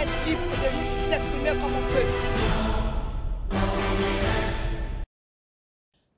être libre de nous exprimer comme on veut.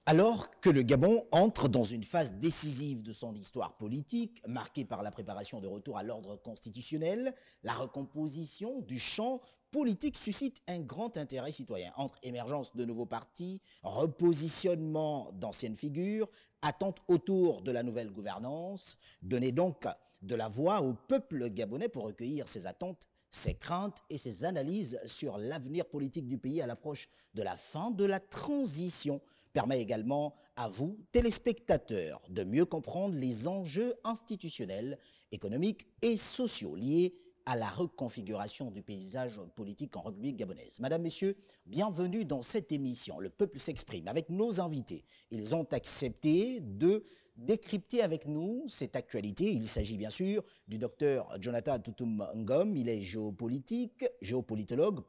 Alors que le Gabon entre dans une phase décisive de son histoire politique, marquée par la préparation de retour à l'ordre constitutionnel, la recomposition du champ politique suscite un grand intérêt citoyen. Entre émergence de nouveaux partis, repositionnement d'anciennes figures, attentes autour de la nouvelle gouvernance, donner donc de la voix au peuple gabonais pour recueillir ses attentes, ses craintes et ses analyses sur l'avenir politique du pays à l'approche de la fin de la transition permet également à vous, téléspectateurs, de mieux comprendre les enjeux institutionnels, économiques et sociaux liés à la reconfiguration du paysage politique en République gabonaise. Madame, Messieurs, bienvenue dans cette émission. Le peuple s'exprime avec nos invités. Ils ont accepté de décrypter avec nous cette actualité. Il s'agit bien sûr du docteur Jonathan Toutoum Ngom. Il est géopolitologue,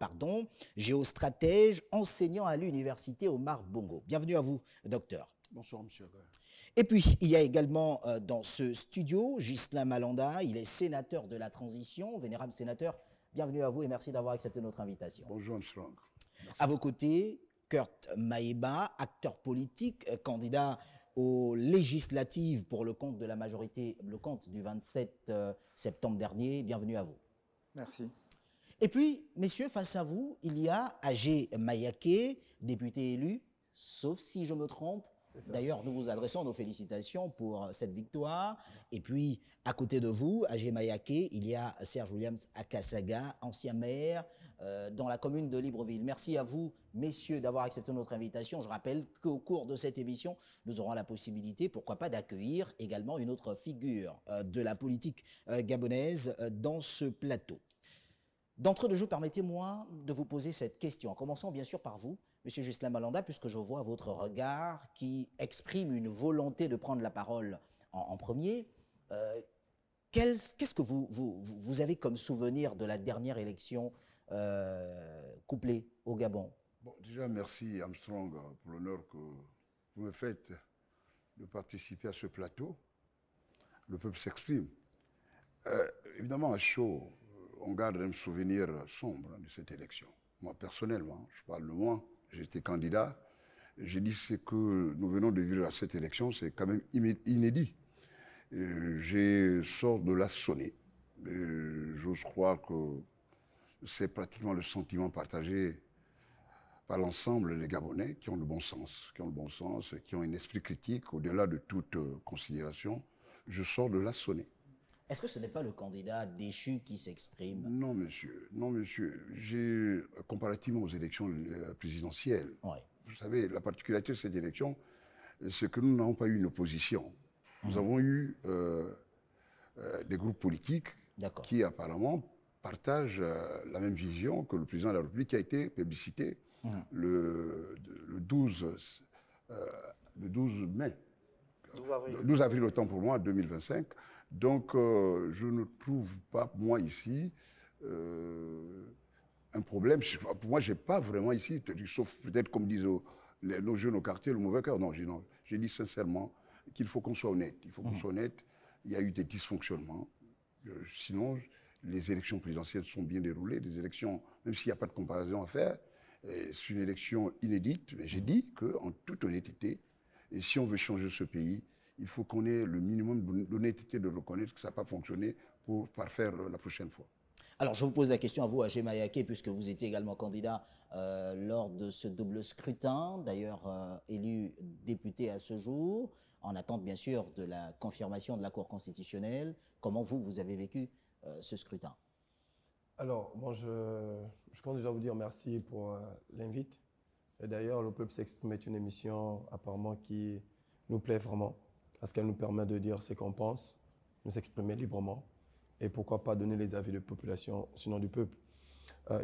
géostratège, enseignant à l'université Omar Bongo. Bienvenue à vous, docteur. Bonsoir, monsieur. Et puis, il y a également dans ce studio Ghislain Malanda. Il est sénateur de la transition. Vénérable sénateur, bienvenue à vous et merci d'avoir accepté notre invitation. Bonjour, monsieur. À vos côtés, Kurt Maeba, acteur politique, candidat aux législatives pour le compte de la majorité, le compte du 27 septembre dernier. Bienvenue à vous. Merci. Et puis, messieurs, face à vous, il y a Agé Mayaké, député élu, sauf si je me trompe. D'ailleurs, nous vous adressons nos félicitations pour cette victoire. Merci. Et puis, à côté de vous, Agé Mayaké, il y a Serge Williams Akasaga, ancien maire dans la commune de Libreville. Merci à vous, messieurs, d'avoir accepté notre invitation. Je rappelle qu'au cours de cette émission, nous aurons la possibilité, pourquoi pas, d'accueillir également une autre figure de la politique gabonaise dans ce plateau. D'entrée de jeu, permettez-moi de vous poser cette question. En commençant bien sûr par vous, Monsieur Ghislain Malanda, puisque je vois votre regard qui exprime une volonté de prendre la parole en premier. Qu'est-ce que vous avez comme souvenir de la dernière élection couplée au Gabon? Bon, déjà, merci Armstrong pour l'honneur que vous me faites de participer à ce plateau. Le peuple s'exprime. Évidemment, à chaud, on garde un souvenir sombre de cette élection. Moi, personnellement, je parle de moi, j'étais candidat. J'ai dit ce que nous venons de vivre à cette élection, c'est quand même inédit. Je sors de la sonnée. J'ose croire que c'est pratiquement le sentiment partagé par l'ensemble des Gabonais qui ont le bon sens, qui ont un esprit critique au-delà de toute considération. Je sors de la sonnée. Est-ce que ce n'est pas le candidat déchu qui s'exprime? Non, monsieur. Non, monsieur. Comparativement aux élections présidentielles, vous savez, la particularité de cette élection, c'est que nous n'avons pas eu une opposition. Nous avons eu des groupes politiques qui apparemment partagent la même vision que le président de la République qui a été plébiscité le 12 mai. 12 avril, autant pour moi, 2025. Donc, je ne trouve pas, moi, ici, un problème. Pour moi, je n'ai pas vraiment ici, sauf peut-être comme disent nos jeunes au quartier, le mauvais cœur. Non, je dis sincèrement qu'il faut qu'on soit honnête. Il faut qu'on soit honnête. Il y a eu des dysfonctionnements. Sinon, les élections présidentielles sont bien déroulées. Des élections, même s'il n'y a pas de comparaison à faire, c'est une élection inédite. Mais j'ai dit qu'en toute honnêteté, et si on veut changer ce pays, il faut qu'on ait le minimum d'honnêteté de reconnaître que ça n'a pas fonctionné pour parfaire la prochaine fois. Alors, je vous pose la question à vous, Agé Mayaké, puisque vous étiez également candidat lors de ce double scrutin, d'ailleurs élu député à ce jour, en attente bien sûr de la confirmation de la Cour constitutionnelle. Comment vous avez vécu ce scrutin? Alors, bon, je compte déjà vous dire merci pour l'invite. Et d'ailleurs, Le Peuple s'exprime est une émission apparemment qui nous plaît vraiment, parce qu'elle nous permet de dire ce qu'on pense, nous s'exprimer librement, et pourquoi pas donner les avis de population au nom du peuple.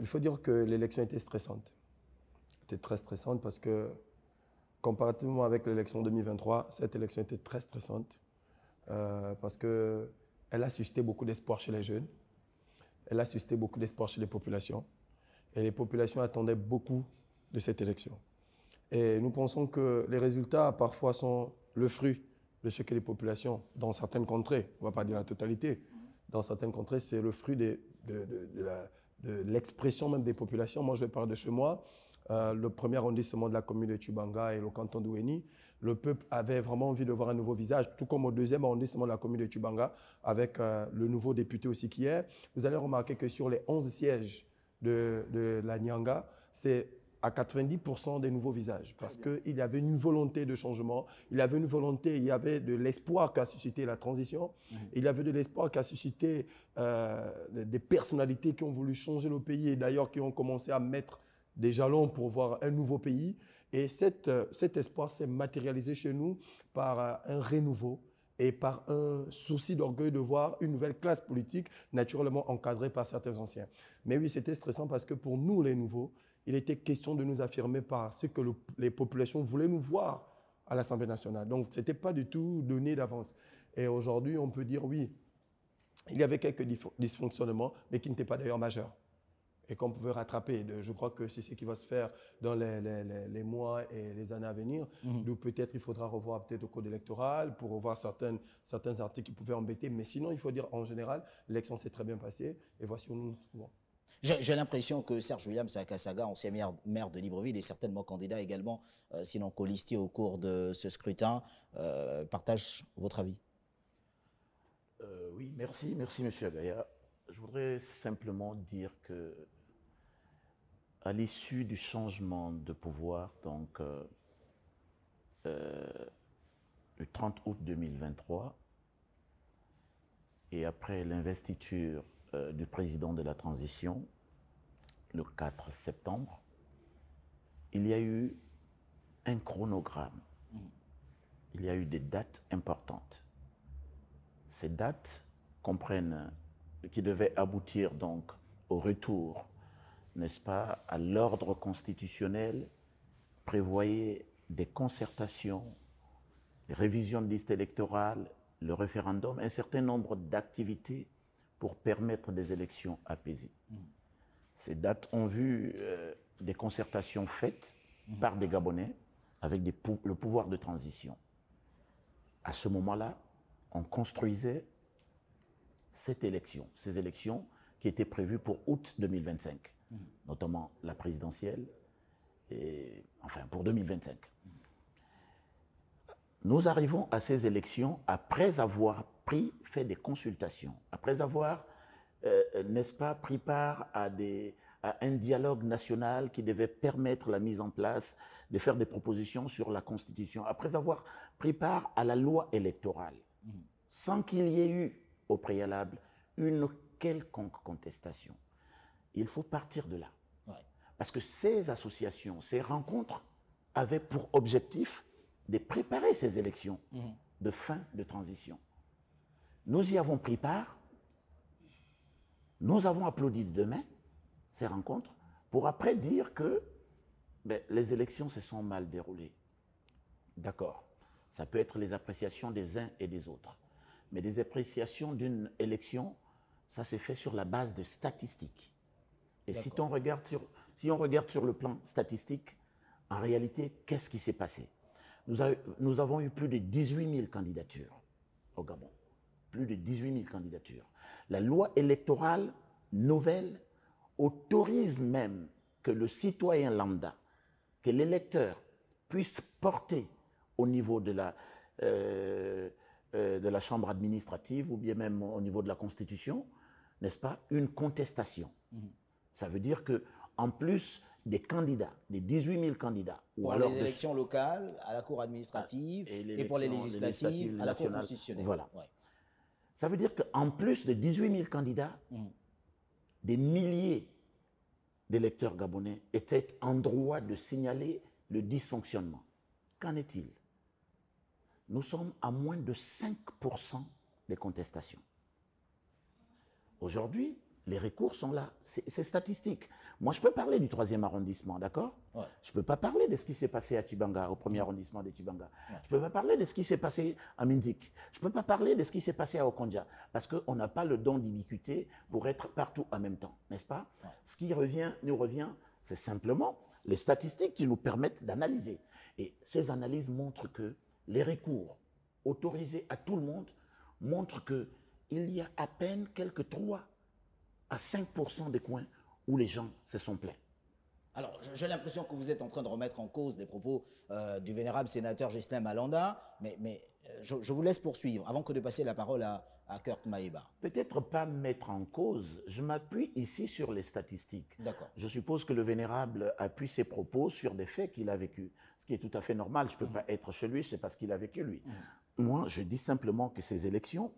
Il faut dire que l'élection était stressante. Était très stressante parce que, comparativement avec l'élection 2023, cette élection était très stressante, parce qu'elle a suscité beaucoup d'espoir chez les jeunes, elle a suscité beaucoup d'espoir chez les populations, et les populations attendaient beaucoup de cette élection. Et nous pensons que les résultats, parfois, sont le fruit de ce que les populations, dans certaines contrées, on ne va pas dire la totalité, dans certaines contrées, c'est le fruit de l'expression même des populations. Moi, je vais parler de chez moi. Le premier arrondissement de la commune de Tchibanga et le canton d'Ouéni, le peuple avait vraiment envie de voir un nouveau visage, tout comme au deuxième arrondissement de la commune de Tchibanga, avec le nouveau député aussi qui est. Vous allez remarquer que sur les 11 sièges de la Nyanga, c'est à 90% des nouveaux visages, parce qu'il y avait une volonté de changement, il y avait une volonté, il y avait de l'espoir qu'a suscité la transition, il y avait de l'espoir qu'a suscité des personnalités qui ont voulu changer le pays et d'ailleurs qui ont commencé à mettre des jalons pour voir un nouveau pays. Et cet espoir s'est matérialisé chez nous par un renouveau et par un souci d'orgueil de voir une nouvelle classe politique naturellement encadrée par certains anciens. Mais oui, c'était stressant parce que pour nous, les nouveaux, il était question de nous affirmer par ce que les populations voulaient nous voir à l'Assemblée nationale. Donc, ce n'était pas du tout donné d'avance. Et aujourd'hui, on peut dire oui, il y avait quelques dysfonctionnements, mais qui n'étaient pas d'ailleurs majeurs et qu'on pouvait rattraper. Je crois que c'est ce qui va se faire dans les mois et les années à venir. D'où peut-être il faudra revoir peut-être le code électoral pour revoir certains articles qui pouvaient embêter. Mais sinon, il faut dire en général, l'élection s'est très bien passée et voici où nous nous trouvons. J'ai l'impression que Serge William Sakasaga, ancien maire de Libreville et certainement candidat également, sinon colistier au cours de ce scrutin, partage votre avis. Oui, merci M. Agaya. Je voudrais simplement dire que à l'issue du changement de pouvoir, donc le 30 août 2023, et après l'investiture du président de la transition, le 4 septembre, il y a eu un chronogramme. Il y a eu des dates importantes. Ces dates comprennent, qui devaient aboutir donc au retour, n'est-ce pas, à l'ordre constitutionnel, prévoyait des concertations, des révisions de listes électorales, le référendum, un certain nombre d'activités pour permettre des élections apaisées. Ces dates ont vu des concertations faites par des Gabonais avec le pouvoir de transition. À ce moment-là, on construisait ces élections qui étaient prévues pour août 2025, notamment la présidentielle, et, enfin pour 2025. Nous arrivons à ces élections après avoir fait des consultations, après avoir, n'est-ce pas, pris part à un dialogue national qui devait permettre la mise en place, de faire des propositions sur la Constitution, après avoir pris part à la loi électorale, sans qu'il y ait eu au préalable une quelconque contestation. Il faut partir de là. Parce que ces associations, ces rencontres avaient pour objectif de préparer ces élections de fin de transition. Nous y avons pris part, nous avons applaudi de main ces rencontres pour après dire que les élections se sont mal déroulées. D'accord, ça peut être les appréciations des uns et des autres. Mais des appréciations d'une élection, ça s'est fait sur la base de statistiques. Et si on regarde sur le plan statistique, en réalité, qu'est-ce qui s'est passé? Nous avons eu plus de 18 000 candidatures au Gabon. Plus de 18 000 candidatures. La loi électorale nouvelle autorise même que le citoyen lambda, que l'électeur puisse porter au niveau de la chambre administrative ou bien même au niveau de la Constitution, n'est-ce pas, une contestation. Ça veut dire qu'en plus des candidats, des 18 000 candidats... Pour alors les élections locales, à la Cour administrative, et pour les législatives, à la Cour constitutionnelle. Voilà. Ouais. Ça veut dire qu'en plus de 18 000 candidats, des milliers d'électeurs gabonais étaient en droit de signaler le dysfonctionnement. Qu'en est-il? Nous sommes à moins de 5% des contestations. Aujourd'hui, les recours sont là, c'est statistique. Moi, je peux parler du 3e arrondissement, d'accord? Je ne peux pas parler de ce qui s'est passé à Tchibanga, au 1er arrondissement de Tchibanga. Je ne peux pas parler de ce qui s'est passé à Mindik. Je ne peux pas parler de ce qui s'est passé à Okondja, parce qu'on n'a pas le don d'ubiquité pour être partout en même temps, n'est-ce pas? Ce qui nous revient, c'est simplement les statistiques qui nous permettent d'analyser. Et ces analyses montrent que les recours autorisés à tout le monde montrent qu'il y a à peine quelques 3 à 5% des coins où les gens se sont plaints. Alors, j'ai l'impression que vous êtes en train de remettre en cause des propos du vénérable sénateur Ghislain Malanda, mais je vous laisse poursuivre avant que de passer la parole à Kurt Maïba. Peut-être pas mettre en cause, je m'appuie ici sur les statistiques. D'accord. Je suppose que le vénérable appuie ses propos sur des faits qu'il a vécus, ce qui est tout à fait normal. Je ne peux pas être chez lui, je ne sais pas ce qu'il a vécu lui. Moi, je dis simplement que ces élections,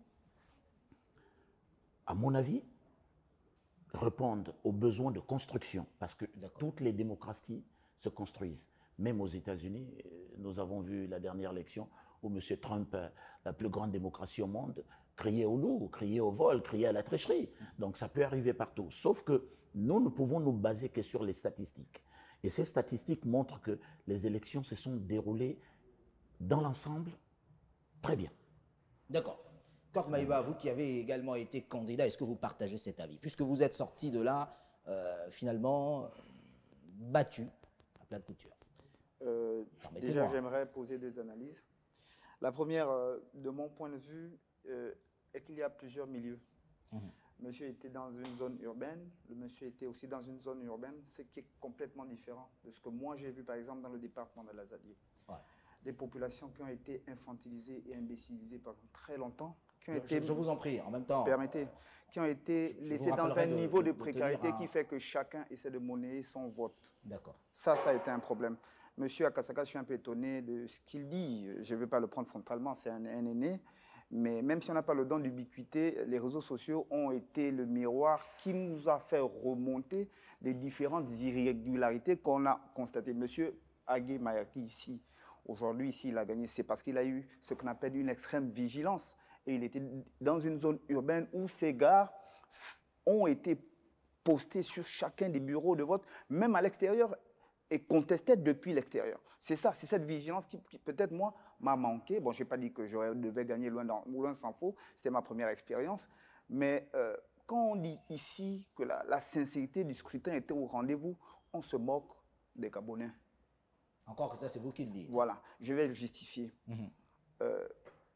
à mon avis, répondent aux besoins de construction, parce que toutes les démocraties se construisent. Même aux États-Unis, nous avons vu la dernière élection où M. Trump, la plus grande démocratie au monde, criait au loup, criait au vol, criait à la tricherie. Donc ça peut arriver partout. Sauf que nous ne pouvons nous baser que sur les statistiques. Et ces statistiques montrent que les élections se sont déroulées dans l'ensemble très bien. D'accord. Kurt Maïba, vous qui avez également été candidat, est-ce que vous partagez cet avis? Puisque vous êtes sorti de là, finalement, battu à plat de couture. Déjà, j'aimerais poser deux analyses. La première, de mon point de vue, est qu'il y a plusieurs milieux. Monsieur était dans une zone urbaine, le monsieur était aussi dans une zone urbaine, ce qui est complètement différent de ce que moi j'ai vu par exemple dans le département de l'Azadier. Ouais. Des populations qui ont été infantilisées et imbécilisées pendant très longtemps, qui ont été, je vous en prie, en même temps. Permettez, qui ont été laissées dans un niveau de précarité qui fait que chacun essaie de monnayer son vote. D'accord. Ça a été un problème. Monsieur Akasaka, je suis un peu étonné de ce qu'il dit. Je ne vais pas le prendre frontalement, c'est un aîné. Mais même si on n'a pas le don d'ubiquité, les réseaux sociaux ont été le miroir qui nous a fait remonter les différentes irrégularités qu'on a constatées. Monsieur Agé Mayaki, ici, aujourd'hui, ici, il a gagné, c'est parce qu'il a eu ce qu'on appelle une extrême vigilance. Et il était dans une zone urbaine où ces gares ont été postés sur chacun des bureaux de vote, même à l'extérieur, et contesté depuis l'extérieur. C'est ça, c'est cette vigilance qui peut-être, moi, m'a manqué. Bon, je n'ai pas dit que je devais gagner loin s'en faut, c'était ma première expérience. Mais quand on dit ici que la sincérité du scrutin était au rendez-vous, on se moque des Gabonais. Encore que ça, c'est vous qui le dites. Voilà, je vais le justifier.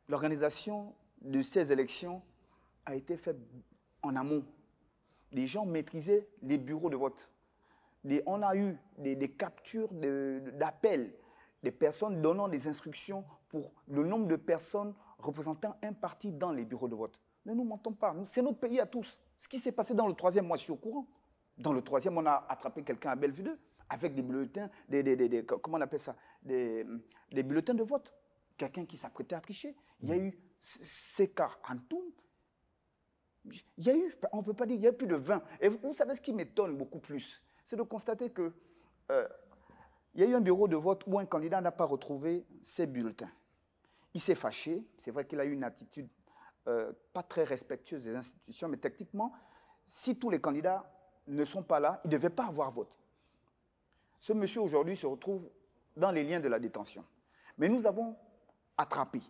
L'organisation de ces élections a été faite en amont. Les gens maîtrisaient les bureaux de vote. On a eu des captures d'appels, des personnes donnant des instructions pour le nombre de personnes représentant un parti dans les bureaux de vote. Ne nous mentons pas, c'est notre pays à tous. Ce qui s'est passé dans le 3e, moi je suis au courant. Dans le 3e, on a attrapé quelqu'un à Bellevue 2 avec des bulletins, comment on appelle ça, des bulletins de vote. Quelqu'un qui s'apprêtait à tricher. Il y a eu ces cas en tout. Il y a eu, on ne peut pas dire, il y a eu plus de 20. Et vous savez ce qui m'étonne beaucoup plus, c'est de constater qu'il y a eu un bureau de vote où un candidat n'a pas retrouvé ses bulletins. Il s'est fâché, c'est vrai qu'il a eu une attitude pas très respectueuse des institutions, mais techniquement, si tous les candidats ne sont pas là, il ne devait pas avoir voté. Ce monsieur aujourd'hui se retrouve dans les liens de la détention. Mais nous avons attrapé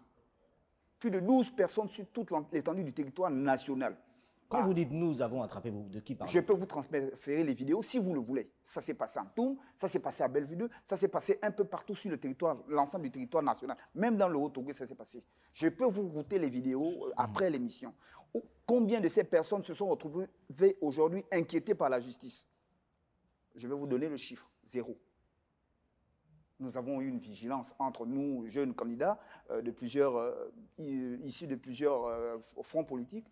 plus de 12 personnes sur toute l'étendue du territoire national. Quand vous dites « nous avons attrapé », vous, de qui parlez-vous? Je peux vous transférer les vidéos si vous le voulez. Ça s'est passé en Toum, ça s'est passé à Bellevue 2, ça s'est passé un peu partout sur le territoire, l'ensemble du territoire national. Même dans le Haut-Togo, ça s'est passé. Je peux vous router les vidéos après l'émission. Combien de ces personnes se sont retrouvées aujourd'hui inquiétées par la justice? Je vais vous donner le chiffre, 0. Nous avons eu une vigilance entre nous, jeunes candidats, issus de plusieurs fronts politiques.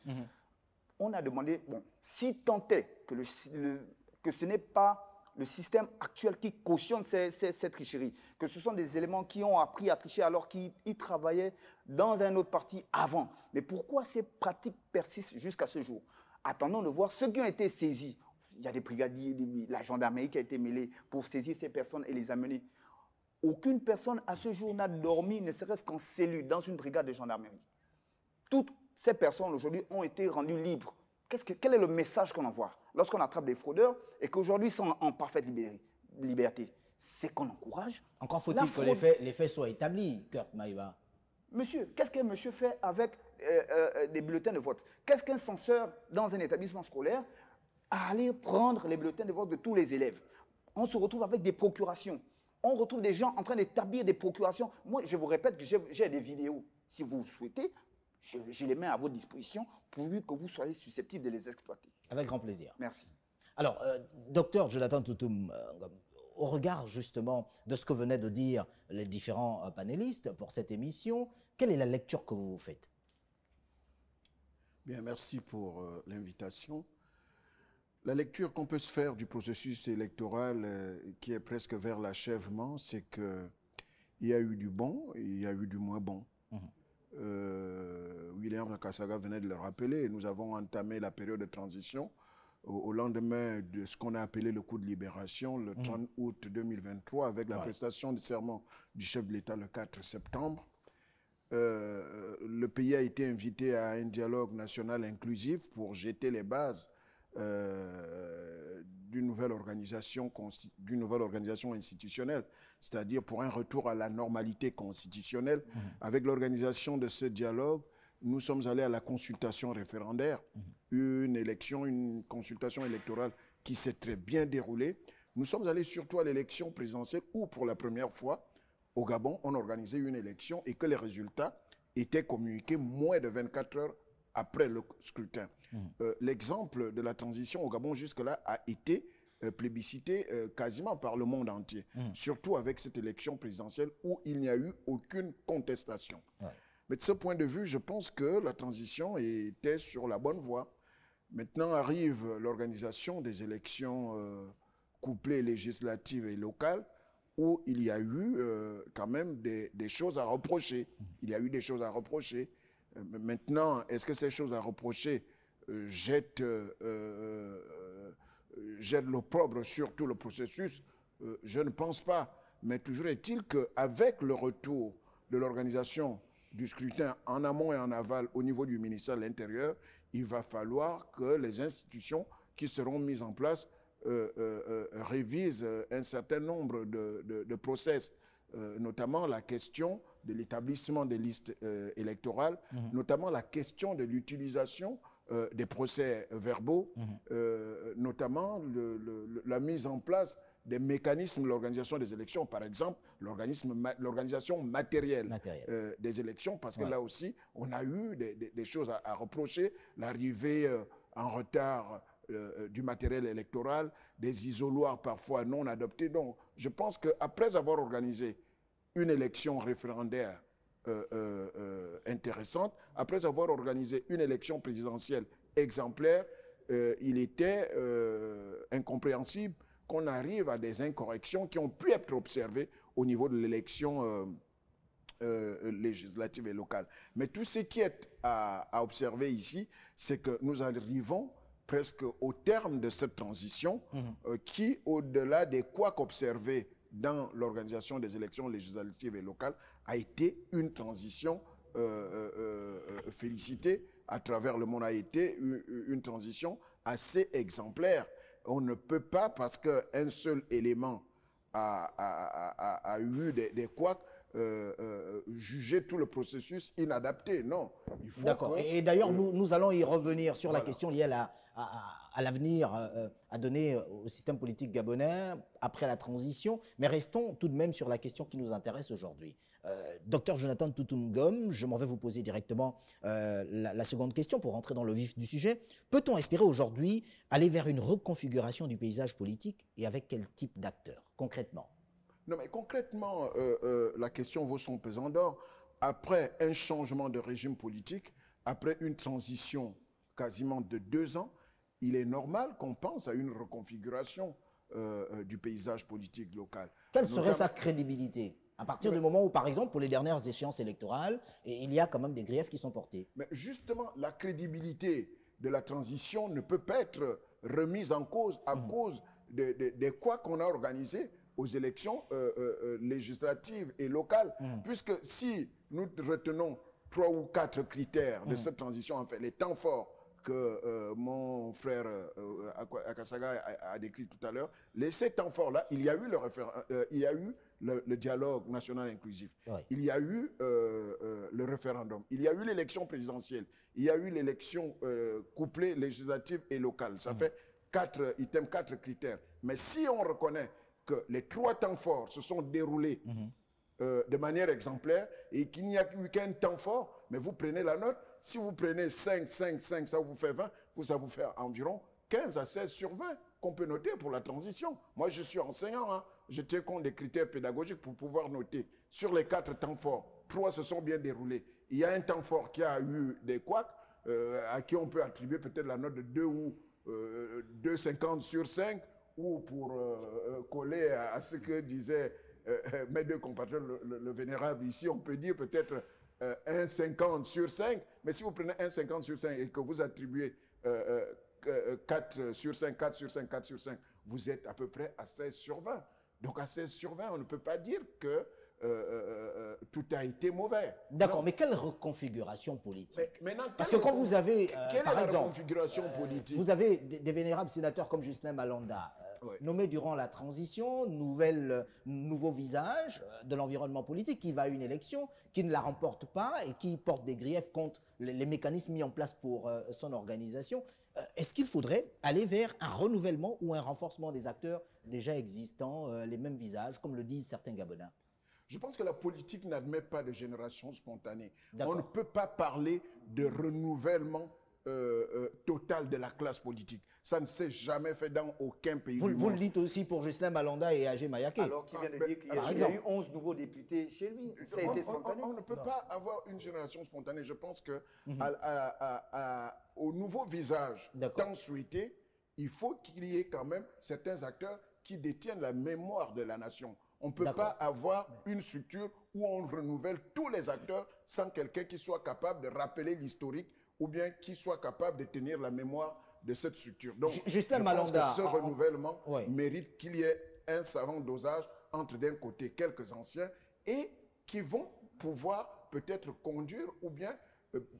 On a demandé, bon, si tant est que ce n'est pas le système actuel qui cautionne cette tricherie, que ce sont des éléments qui ont appris à tricher alors qu'ils travaillaient dans un autre parti avant. Mais pourquoi ces pratiques persistent jusqu'à ce jour? Attendons de voir ceux qui ont été saisis. Il y a des brigadiers, la gendarmerie qui a été mêlée pour saisir ces personnes et les amener. Aucune personne à ce jour n'a dormi, ne serait-ce qu'en cellule, dans une brigade de gendarmerie. Toutes ces personnes aujourd'hui ont été rendues libres. Quel est le message qu'on envoie lorsqu'on attrape des fraudeurs et qu'aujourd'hui sont en parfaite liberté? C'est qu'on encourage. Encore faut-il que les faits soient établis, Kurt Maïba. Monsieur, qu'est-ce qu'un monsieur fait avec des bulletins de vote? Qu'est-ce qu'un censeur dans un établissement scolaire a aller prendre les bulletins de vote de tous les élèves? On se retrouve avec des procurations. On retrouve des gens en train d'établir des procurations. Moi, je vous répète que j'ai des vidéos. Si vous le souhaitez, je les mets à votre disposition pourvu que vous soyez susceptible de les exploiter. Avec grand plaisir. Merci. Alors, docteur Jonathan Toutoum, au regard justement de ce que venaient de dire les différents panélistes pour cette émission, quelle est la lecture que vous vous faites? Bien, merci pour l'invitation. La lecture qu'on peut se faire du processus électoral qui est presque vers l'achèvement, c'est qu'il y a eu du bon et il y a eu du moins bon. William Akasaga venait de le rappeler, nous avons entamé la période de transition au lendemain de ce qu'on a appelé le coup de libération, le 30 août 2023, avec la prestation du serment du chef de l'État le 4 septembre. Le pays a été invité à un dialogue national inclusif pour jeter les bases d'une nouvelle organisation institutionnelle, c'est-à-dire pour un retour à la normalité constitutionnelle. Avec l'organisation de ce dialogue, nous sommes allés à la consultation référendaire, une consultation électorale qui s'est très bien déroulée. Nous sommes allés surtout à l'élection présidentielle où, pour la première fois, au Gabon, on organisait une élection et que les résultats étaient communiqués moins de 24 heures après le scrutin. L'exemple de la transition au Gabon jusque-là a été plébiscité quasiment par le monde entier, surtout avec cette élection présidentielle où il n'y a eu aucune contestation. Mais de ce point de vue, je pense que la transition était sur la bonne voie. Maintenant arrive l'organisation des élections couplées législatives et locales où il y a eu quand même des choses à reprocher. Il y a eu des choses à reprocher. Maintenant, est-ce que ces choses à reprocher jettent l'opprobre sur tout le processus? Je ne pense pas. Mais toujours est-il qu'avec le retour de l'organisation du scrutin en amont et en aval au niveau du ministère de l'Intérieur, il va falloir que les institutions qui seront mises en place révisent un certain nombre de process, notamment la question de l'établissement des listes électorales, notamment la question de l'utilisation des procès verbaux, notamment la mise en place des mécanismes de l'organisation des élections, par exemple l'organisation matérielle des élections, parce que là aussi, on a eu des choses à reprocher, l'arrivée en retard du matériel électoral, des isoloirs parfois non adoptés. Donc, je pense qu'après avoir organisé une élection référendaire intéressante, après avoir organisé une élection présidentielle exemplaire, il était incompréhensible qu'on arrive à des incorrections qui ont pu être observées au niveau de l'élection législative et locale. Mais tout ce qui est à observer ici, c'est que nous arrivons presque au terme de cette transition qui, au-delà des couacs observés dans l'organisation des élections législatives et locales, a été une transition félicitée à travers le monde, a été une transition assez exemplaire. On ne peut pas, parce qu'un seul élément a eu des couacs, juger tout le processus inadapté. Non. D'accord. Et d'ailleurs, nous allons y revenir sur la question liée à l'avenir à donner au système politique gabonais après la transition. Mais restons tout de même sur la question qui nous intéresse aujourd'hui. Docteur Jonathan Toutoum Ngom, je m'en vais vous poser directement la seconde question pour rentrer dans le vif du sujet. Peut-on espérer aujourd'hui aller vers une reconfiguration du paysage politique et avec quel type d'acteurs, concrètement? Non, mais concrètement, la question vaut son pesant d'or. Après un changement de régime politique, après une transition quasiment de 2 ans, il est normal qu'on pense à une reconfiguration du paysage politique local. Quelle serait sa crédibilité à partir du moment où, par exemple, pour les dernières échéances électorales, il y a quand même des griefs qui sont portés? Mais justement, la crédibilité de la transition ne peut pas être remise en cause à cause de quoi qu'on a organisé aux élections législatives et locales. Puisque si nous retenons 3 ou 4 critères de cette transition, en fait, les temps forts que mon frère Akasaga a décrit tout à l'heure, ces temps forts-là, il y a eu le dialogue national inclusif, il y a eu le référendum, il y a eu l'élection présidentielle, il y a eu l'élection couplée législative et locale. Ça fait 4 items, 4 critères. Mais si on reconnaît que les 3 temps forts se sont déroulés de manière exemplaire et qu'il n'y a eu qu'un temps fort, mais vous prenez la note, si vous prenez 5, 5, 5, ça vous fait 20, ça vous fait environ 15 à 16 sur 20 qu'on peut noter pour la transition. Moi, je suis enseignant, hein. Je tiens compte des critères pédagogiques pour pouvoir noter. Sur les 4 temps forts, 3 se sont bien déroulés. Il y a un temps fort qui a eu des couacs, à qui on peut attribuer peut-être la note de 2 ou 2,50 sur 5, ou pour coller à ce que disaient mes deux compatriotes, le vénérable ici, on peut dire peut-être 1,50 sur 5, mais si vous prenez 1,50 sur 5 et que vous attribuez 4 sur 5, 4 sur 5, 4 sur 5, vous êtes à peu près à 16 sur 20. Donc à 16 sur 20, on ne peut pas dire que tout a été mauvais. D'accord, mais quelle reconfiguration politique? Parce que quand vous avez, quelle par est la exemple, reconfiguration politique? vous avez des vénérables sénateurs comme Justin Malanda, Ouais. nommés durant la transition, nouveau visage de l'environnement politique, qui va à une élection, qui ne la remporte pas et qui porte des griefs contre les mécanismes mis en place pour son organisation. Est-ce qu'il faudrait aller vers un renouvellement ou un renforcement des acteurs déjà existants, les mêmes visages, comme le disent certains Gabonais? Je pense que la politique n'admet pas de génération spontanée. D'accord. On ne peut pas parler de renouvellement total de la classe politique. Ça ne s'est jamais fait dans aucun pays du Vous monde. le dites aussi pour Justin Malanda et Agé Mayaké. Alors qu'il vient de dire qu'il par y a exemple. eu 11 nouveaux députés chez lui. Ça a été spontané. On ne peut pas avoir une génération spontanée. Je pense que au nouveau visage D'accord. tant souhaité, il faut qu'il y ait quand même certains acteurs qui détiennent la mémoire de la nation. On ne peut D'accord. pas avoir une structure où on renouvelle tous les acteurs sans quelqu'un qui soit capable de rappeler l'historique ou bien qui soit capable de tenir la mémoire de cette structure. Donc, Justin je Malanda, pense que ce renouvellement ouais. mérite qu'il y ait un savant dosage entre d'un côté quelques anciens et qui vont pouvoir peut-être conduire ou bien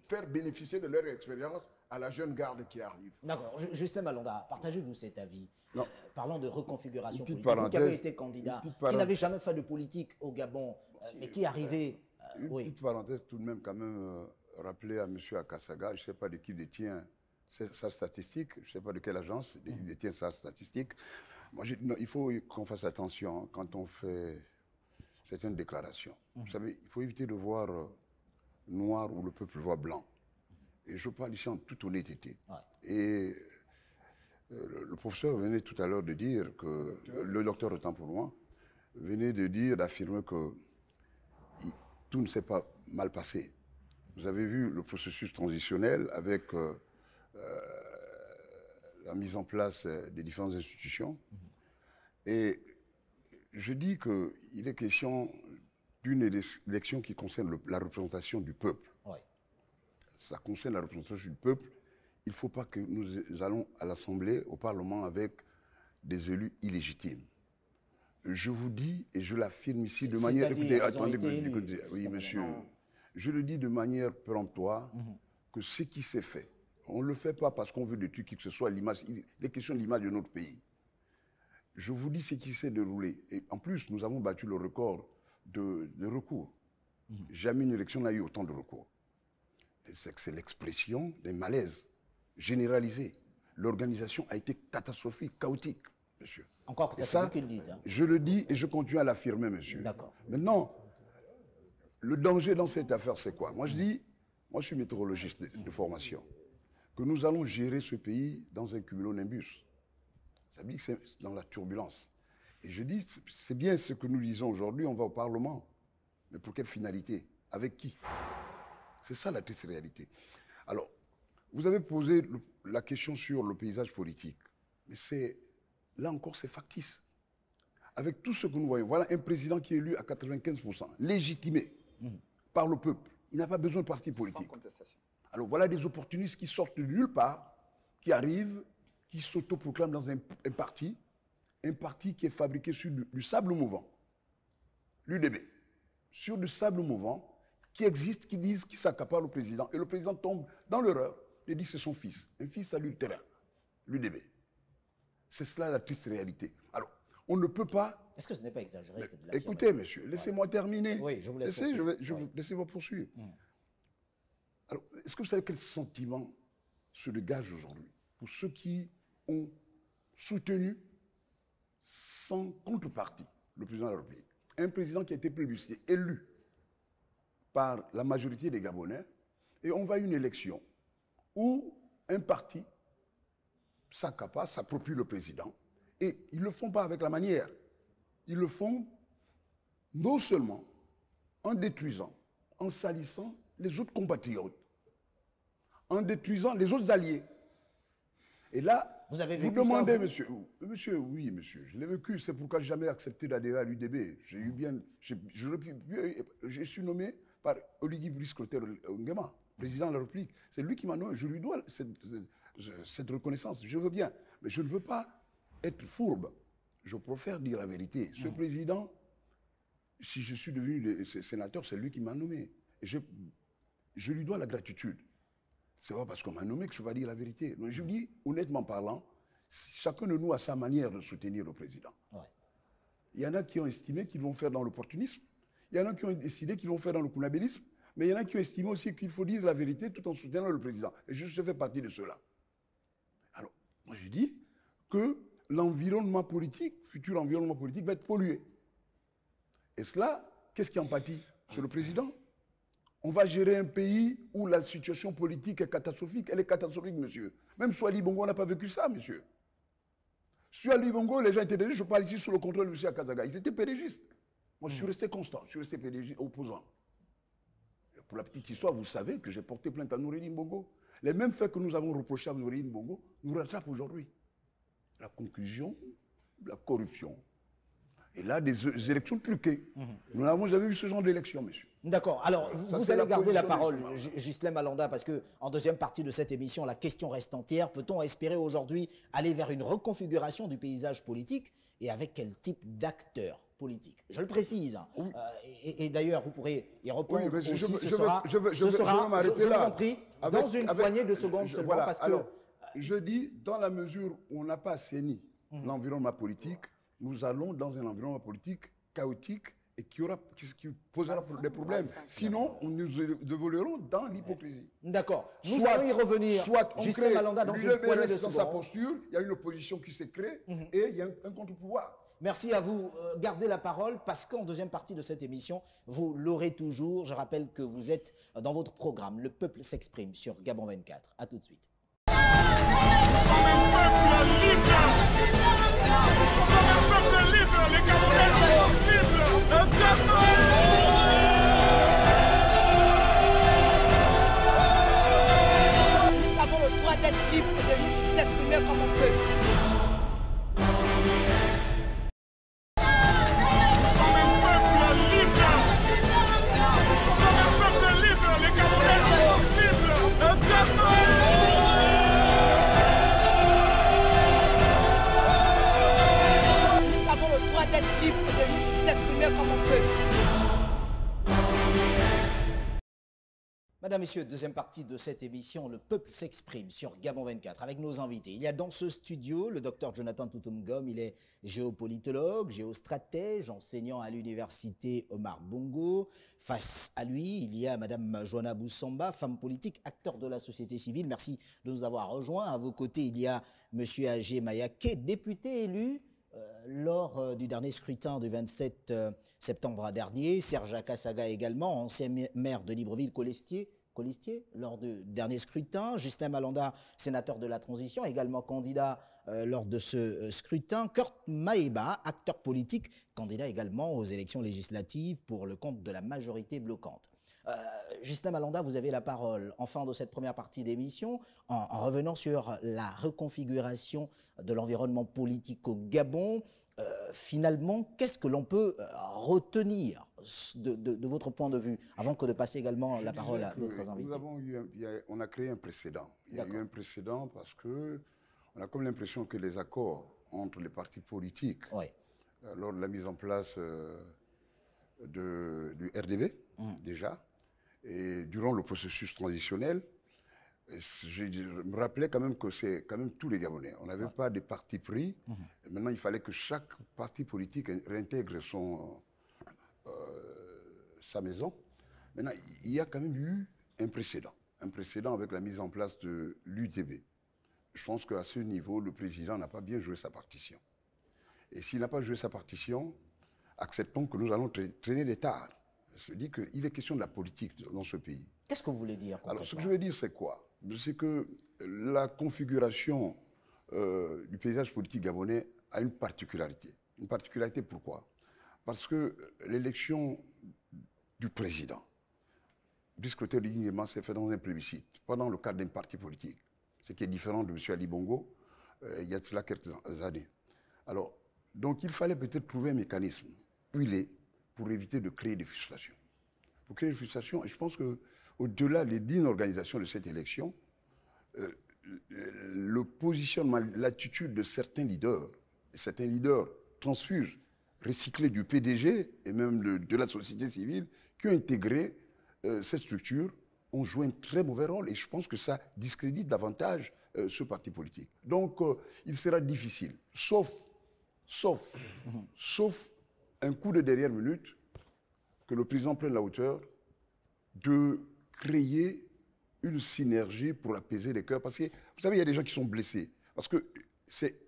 faire bénéficier de leur expérience à la jeune garde qui arrive. D'accord. Justin Malanda, partagez-vous cet avis? Non. Parlant de reconfiguration Une petite politique, vous qui avez parenthèse, été candidat, une petite qui n'avait jamais fait de politique au Gabon, mais qui arrivait... Une oui. petite parenthèse tout de même, quand même, rappeler à M. Akasaga, je ne sais pas de qui détient sa statistique, je ne sais pas de quelle agence il détient sa statistique. Moi, non, il faut qu'on fasse attention hein, quand on fait certaines déclarations. Vous savez, il faut éviter de voir noir où le peuple voit blanc. Et je parle ici en toute honnêteté. Ouais. Et le professeur venait tout à l'heure de dire que, le docteur autant pour moi, venait de dire, d'affirmer que tout ne s'est pas mal passé. Vous avez vu le processus transitionnel avec la mise en place des différentes institutions. Et je dis qu'il est question d'une élection qui concerne la représentation du peuple. Ouais. Ça concerne la représentation du peuple. Il ne faut pas que nous allons à l'Assemblée, au Parlement, avec des élus illégitimes. Je vous dis, et je l'affirme ici de manière... Écoutez, attendez, écoutez, oui, monsieur. Je le dis de manière péremptoire, que ce qui s'est fait, on ne le fait pas parce qu'on veut détruire qui que ce soit l'image, il est question de l'image de notre pays. Je vous dis ce qui s'est déroulé. Et en plus, nous avons battu le record de recours. Jamais une élection n'a eu autant de recours. C'est l'expression des malaises généralisés. L'organisation a été catastrophique, chaotique, monsieur. Encore que Et ça, c'est vous qui le dites. Hein. Je le dis et je continue à l'affirmer, monsieur. D'accord. Maintenant, le danger dans cette affaire, c'est quoi? Moi, je dis, moi, je suis météorologiste de formation, que nous allons gérer ce pays dans un cumulonimbus. Ça veut dire que c'est dans la turbulence. Et je dis, c'est bien ce que nous disons aujourd'hui, on va au Parlement. Mais pour quelle finalité? Avec qui? C'est ça la triste réalité. Alors, vous avez posé la question sur le paysage politique. Mais c'est, là encore, c'est factice. Avec tout ce que nous voyons, voilà un président qui est élu à 95%, légitimé par le peuple. Il n'a pas besoin de parti politique. Sans contestation. Alors voilà des opportunistes qui sortent de nulle part, qui arrivent, qui s'autoproclament dans un parti qui est fabriqué sur du sable mouvant, l'UDB, sur du sable mouvant, qui existe, qui disent, qui s'accapare le président, et le président tombe dans l'erreur et dit que c'est son fils, un fils adultérin, l'UDB. C'est cela la triste réalité. Alors, on ne peut pas... Est-ce que ce n'est pas exagéré que de l'affirmer? Écoutez, monsieur, laissez-moi terminer. Oui, je vous laisse poursuivre. Laissez-moi poursuivre. Alors, est-ce que vous savez quel sentiment se dégage aujourd'hui pour ceux qui ont soutenu sans contrepartie le président de la République? Un président qui a été plébiscité, élu par la majorité des Gabonais, et on va à une élection où un parti s'accaparent, s'approprient le président. Et ils ne le font pas avec la manière. Ils le font non seulement en détruisant, en salissant les autres compatriotes, en détruisant les autres alliés. Et là, vous avez vous vécu demandez, ça, vous monsieur, oui, monsieur, je l'ai vécu, c'est pourquoi je n'ai jamais accepté d'adhérer à l'UDB. J'ai eu bien, je suis nommé par Oligui Brice-Clotaire Nguema, président de la République. C'est lui qui m'a nommé, je lui dois cette reconnaissance. Je veux bien, mais je ne veux pas être fourbe. Je préfère dire la vérité. Ce président, si je suis devenu sénateur, c'est lui qui m'a nommé. Et je lui dois la gratitude. Ce n'est pas parce qu'on m'a nommé que je ne vais pas dire la vérité. Donc, je dis, honnêtement parlant, chacun de nous a sa manière de soutenir le président. Ouais. Il y en a qui ont estimé qu'ils vont faire dans l'opportunisme. Il y en a qui ont décidé qu'ils vont faire dans le kunabélisme. Mais il y en a qui ont estimé aussi qu'il faut dire la vérité tout en soutenant le président. Et je fais partie de ceux-là. Alors, moi je dis que l'environnement politique, futur environnement politique, va être pollué. Et cela, qu'est-ce qui en pâtit? C'est le président. On va gérer un pays où la situation politique est catastrophique. Elle est catastrophique, monsieur. Même sous Ali Bongo, on n'a pas vécu ça, monsieur. Sous Ali Bongo, les gens étaient pérégistes. Je parle ici sous le contrôle de M. Akazaga. Ils étaient pérégistes. Moi, je suis resté constant. Je suis resté pérégiste, opposant. Pour la petite histoire, vous savez que j'ai porté plainte à Noureddine Bongo. Les mêmes faits que nous avons reprochés à Noureddine Bongo nous rattrapent aujourd'hui. La conclusion, la corruption. Et là, des élections truquées. Nous n'avons jamais vu ce genre d'élection, monsieur. D'accord. Alors, vous allez garder la parole, Ghislaine Malanda, parce qu'en deuxième partie de cette émission, la question reste entière. Peut-on espérer aujourd'hui aller vers une reconfiguration du paysage politique et avec quel type d'acteurs politiques? Je le précise. Oui. Et d'ailleurs, vous pourrez y répondre aussi. Je veux m'arrêter là. Prie, dans une poignée de secondes seulement. Voilà, parce que, alors, je dis, dans la mesure où on n'a pas assaini l'environnement politique, nous allons dans un environnement politique chaotique et qui posera des problèmes. Sinon, nous évoluerons dans l'hypocrisie. D'accord. Nous allons y revenir. Soit on crée Malanda dans une poignée de dans sa posture, il y a une opposition qui s'est créée et il y a un contre-pouvoir. Merci à vous. Gardez la parole parce qu'en deuxième partie de cette émission, vous l'aurez toujours. Je rappelle que vous êtes dans votre programme. Le peuple s'exprime sur Gabon 24. À tout de suite. Nous sommes un peuple libre. Nous sommes un peuple libre. Les Gabonais sont libres. Un peuple Nous avons le droit d'être libres et de s'exprimer comme on veut. Nous sommes un peuple libre. Nous sommes un peuple libre. Les Gabonais sont libres. Un peuple d'être libre et de s'exprimer comme on veut. Mesdames, Messieurs, deuxième partie de cette émission, le peuple s'exprime sur Gabon 24 avec nos invités. Il y a dans ce studio le docteur Jonathan Toutoum-Ngom, il est géopolitologue, géostratège, enseignant à l'université Omar Bongo. Face à lui, il y a Madame Joanna Boussamba, femme politique, acteur de la société civile. Merci de nous avoir rejoints. À vos côtés, il y a Monsieur Agé Mayaké, député élu lors du dernier scrutin du 27 septembre dernier, Serge Akasaga également, ancien maire de Libreville-Colistier, lors du dernier scrutin, Ghislaine Malanda, sénateur de la transition, également candidat lors de ce scrutin, Kurt Maeba, acteur politique, candidat également aux élections législatives pour le compte de la majorité bloquante. Ghislaine Malanda, vous avez la parole en fin de cette première partie d'émission, en revenant sur la reconfiguration de l'environnement politique au Gabon. Finalement, qu'est-ce que l'on peut retenir de votre point de vue, avant que de passer également la parole à d'autres invités? On a créé un précédent. Il y a eu un précédent parce qu'on a comme l'impression que les accords entre les partis politiques, lors de la mise en place du RDB, déjà, et durant le processus transitionnel, je me rappelais quand même que c'est quand même tous les Gabonais. On n'avait pas de parti pris. Maintenant, il fallait que chaque parti politique réintègre sa maison. Maintenant, il y a quand même eu un précédent avec la mise en place de l'UTB. Je pense qu'à ce niveau, le président n'a pas bien joué sa partition. Et s'il n'a pas joué sa partition, acceptons que nous allons traîner des tares. Je dis qu'il est question de la politique dans ce pays. Qu'est-ce que vous voulez dire? Alors, ce que je veux dire, c'est quoi? C'est que la configuration du paysage politique gabonais a une particularité. Une particularité pourquoi? Parce que l'élection du président, Brice Clotaire Oligui Nguema, s'est fait dans un plébiscite, pas dans le cadre d'un parti politique, ce qui est différent de M. Ali Bongo il y a de cela quelques années. Alors, donc il fallait peut-être trouver un mécanisme huilé pour éviter de créer des frustrations. Pour créer des frustrations, et je pense qu'au-delà des lignes d'organisation de cette élection, le positionnement, l'attitude de certains leaders transfuges, recyclés du PDG et même de la société civile, qui ont intégré cette structure, ont joué un très mauvais rôle. Et je pense que ça discrédite davantage ce parti politique. Donc, il sera difficile, sauf un coup de dernière minute, que le président prenne la hauteur de créer une synergie pour apaiser les cœurs. Parce que, vous savez, il y a des gens qui sont blessés. Parce qu'il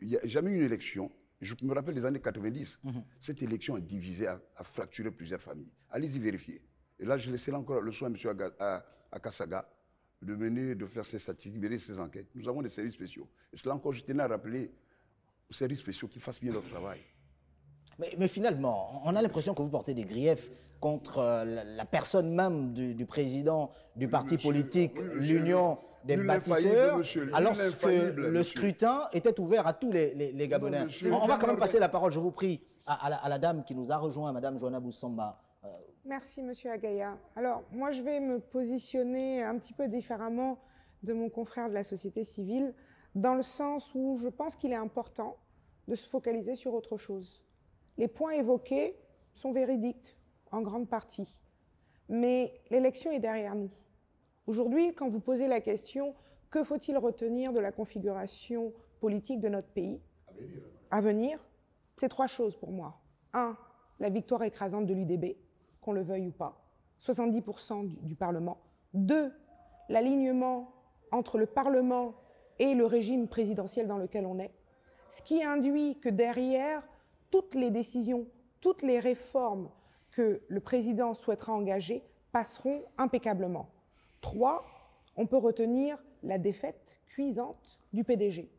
n'y a jamais eu une élection. Je me rappelle des années 90. Cette élection a divisé, a fracturé plusieurs familles. Allez-y vérifier. Et là, je laissais là encore le soin à M. Akasaga de faire ses statistiques, de mener ses enquêtes. Nous avons des services spéciaux. Et cela encore, je tenais à rappeler aux services spéciaux qu'ils fassent bien leur travail. Mais finalement, on a l'impression que vous portez des griefs contre la personne même du président du parti politique, l'Union des bâtisseurs, alors que le scrutin était ouvert à tous les Gabonais. On va quand même passer la parole, je vous prie, à la dame qui nous a rejoint, Mme Joanna Boussamba. Merci, M. Agaya. Alors, moi, je vais me positionner un petit peu différemment de mon confrère de la société civile, dans le sens où je pense qu'il est important de se focaliser sur autre chose. Les points évoqués sont véridiques, en grande partie. Mais l'élection est derrière nous. Aujourd'hui, quand vous posez la question, que faut-il retenir de la configuration politique de notre pays à venir, c'est trois choses pour moi. 1, la victoire écrasante de l'UDB, qu'on le veuille ou pas, 70% du Parlement. 2, l'alignement entre le Parlement et le régime présidentiel dans lequel on est, ce qui induit que derrière, toutes les décisions, toutes les réformes que le président souhaitera engager passeront impeccablement. 3, on peut retenir la défaite cuisante du PDG,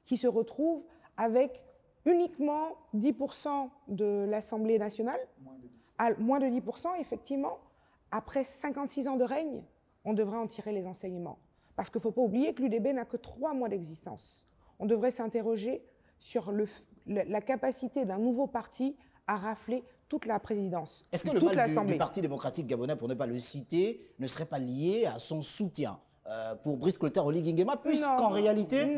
qui se retrouve avec uniquement 10% de l'Assemblée nationale, moins de 10%, effectivement. Après 56 ans de règne, on devrait en tirer les enseignements. Parce qu'il ne faut pas oublier que l'UDB n'a que 3 mois d'existence. On devrait s'interroger sur la capacité d'un nouveau parti à rafler toute la présidence, Est-ce que le mal du Parti démocratique gabonais, pour ne pas le citer, ne serait pas lié à son soutien pour Brice Clotaire Oligui Nguema, puisqu'en réalité,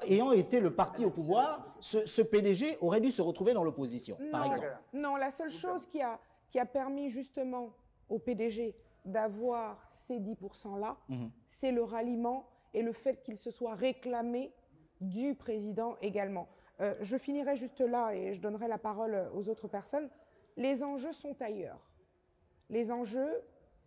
ayant été le parti au pouvoir, ce PDG aurait dû se retrouver dans l'opposition, par exemple? Non, la seule chose qui a permis justement au PDG d'avoir ces 10%-là, c'est le ralliement et le fait qu'il se soit réclamé du président également. Je finirai juste là et je donnerai la parole aux autres personnes. Les enjeux sont ailleurs. Les enjeux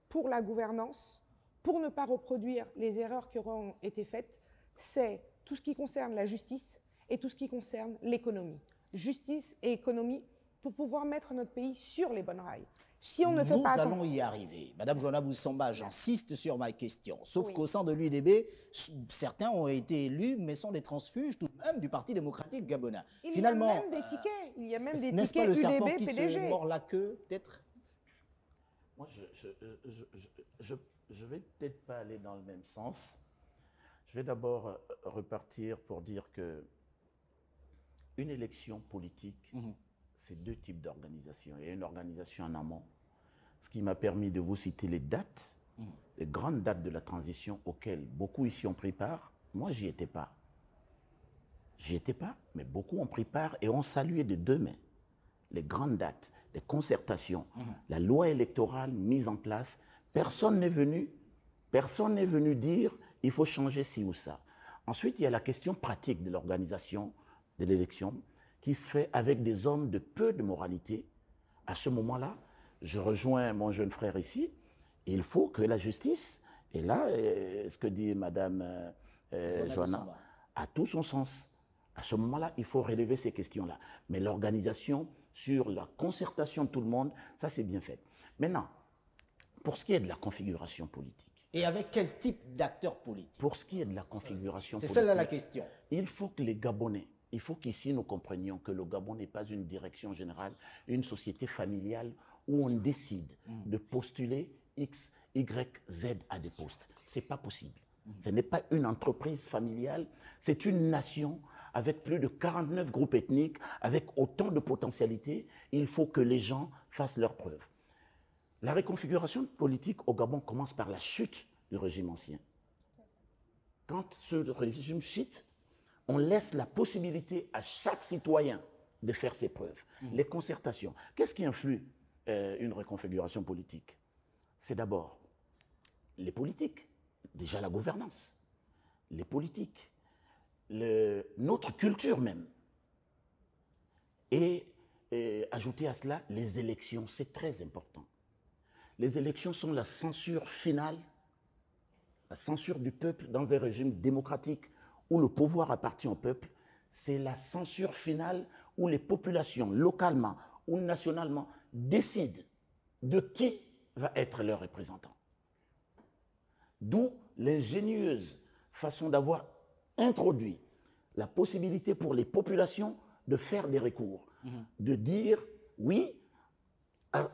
pour la gouvernance, pour ne pas reproduire les erreurs qui auront été faites, c'est tout ce qui concerne la justice et tout ce qui concerne l'économie. Justice et économie pour pouvoir mettre notre pays sur les bonnes rails. Si on ne fait pas Nous allons y arriver. Madame Joanna Boussamba, j'insiste sur ma question. Sauf qu'au sein de l'UDB, certains ont été élus, mais sont des transfuges tout de même du Parti démocratique gabonais. Finalement, il y a même des tickets. Il y a même des n'est-ce tickets pas le serpent UDB, qui PDG. se mord la queue, peut-être? Moi, je vais peut-être pas aller dans le même sens. Je vais d'abord repartir pour dire que une élection politique, c'est 2 types d'organisations. Il y a une organisation en amont, ce qui m'a permis de vous citer les dates, les grandes dates de la transition auxquelles beaucoup ici ont pris part. Moi, j'y étais pas. J'y étais pas, mais beaucoup ont pris part et ont salué de 2 mains les grandes dates, les concertations, la loi électorale mise en place. Personne n'est venu dire il faut changer ci ou ça. Ensuite, il y a la question pratique de l'organisation de l'élection qui se fait avec des hommes de peu de moralité. À ce moment-là, je rejoins mon jeune frère ici. Il faut que la justice, et là, ce que dit Madame Joanna, a tout son sens. À ce moment-là, il faut relever ces questions-là. Mais l'organisation sur la concertation de tout le monde, ça c'est bien fait. Maintenant, pour ce qui est de la configuration politique, Et avec quel type d'acteurs politiques? Pour ce qui est de la configuration C'est politique, celle-là la question. il faut que les Gabonais, il faut qu'ici nous comprenions que le Gabon n'est pas une direction générale, une société familiale où on décide de postuler X, Y, Z à des postes. Ce n'est pas possible. Ce n'est pas une entreprise familiale, c'est une nation avec plus de 49 groupes ethniques, avec autant de potentialités. Il faut que les gens fassent leurs preuves. La réconfiguration politique au Gabon commence par la chute du régime ancien. Quand ce régime chute, on laisse la possibilité à chaque citoyen de faire ses preuves. Les concertations. Qu'est-ce qui influe une reconfiguration politique? C'est d'abord les politiques, déjà la gouvernance, les politiques, notre culture même. Et ajouter à cela les élections, c'est très important. Les élections sont la censure finale, la censure du peuple dans un régime démocratique où le pouvoir appartient au peuple. C'est la censure finale où les populations, localement ou nationalement, décident de qui va être leur représentant. D'où l'ingénieuse façon d'avoir introduit la possibilité pour les populations de faire des recours, de dire oui,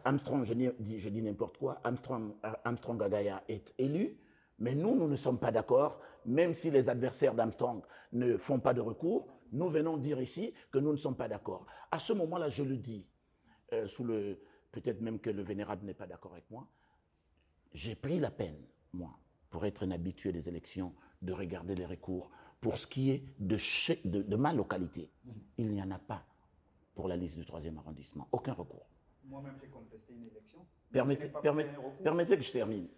Armstrong, je dis n'importe quoi, Armstrong Agaya est élu, mais nous ne sommes pas d'accord, même si les adversaires d'Armstrong ne font pas de recours, nous venons dire ici que nous ne sommes pas d'accord. À ce moment-là, je le dis, peut-être même que le vénérable n'est pas d'accord avec moi, j'ai pris la peine, moi, pour être un habitué des élections, de regarder les recours. Pour ce qui est de ma localité, il n'y en a pas pour la liste du 3e arrondissement. Aucun recours. Moi-même, j'ai contesté une élection. Permettez que je termine.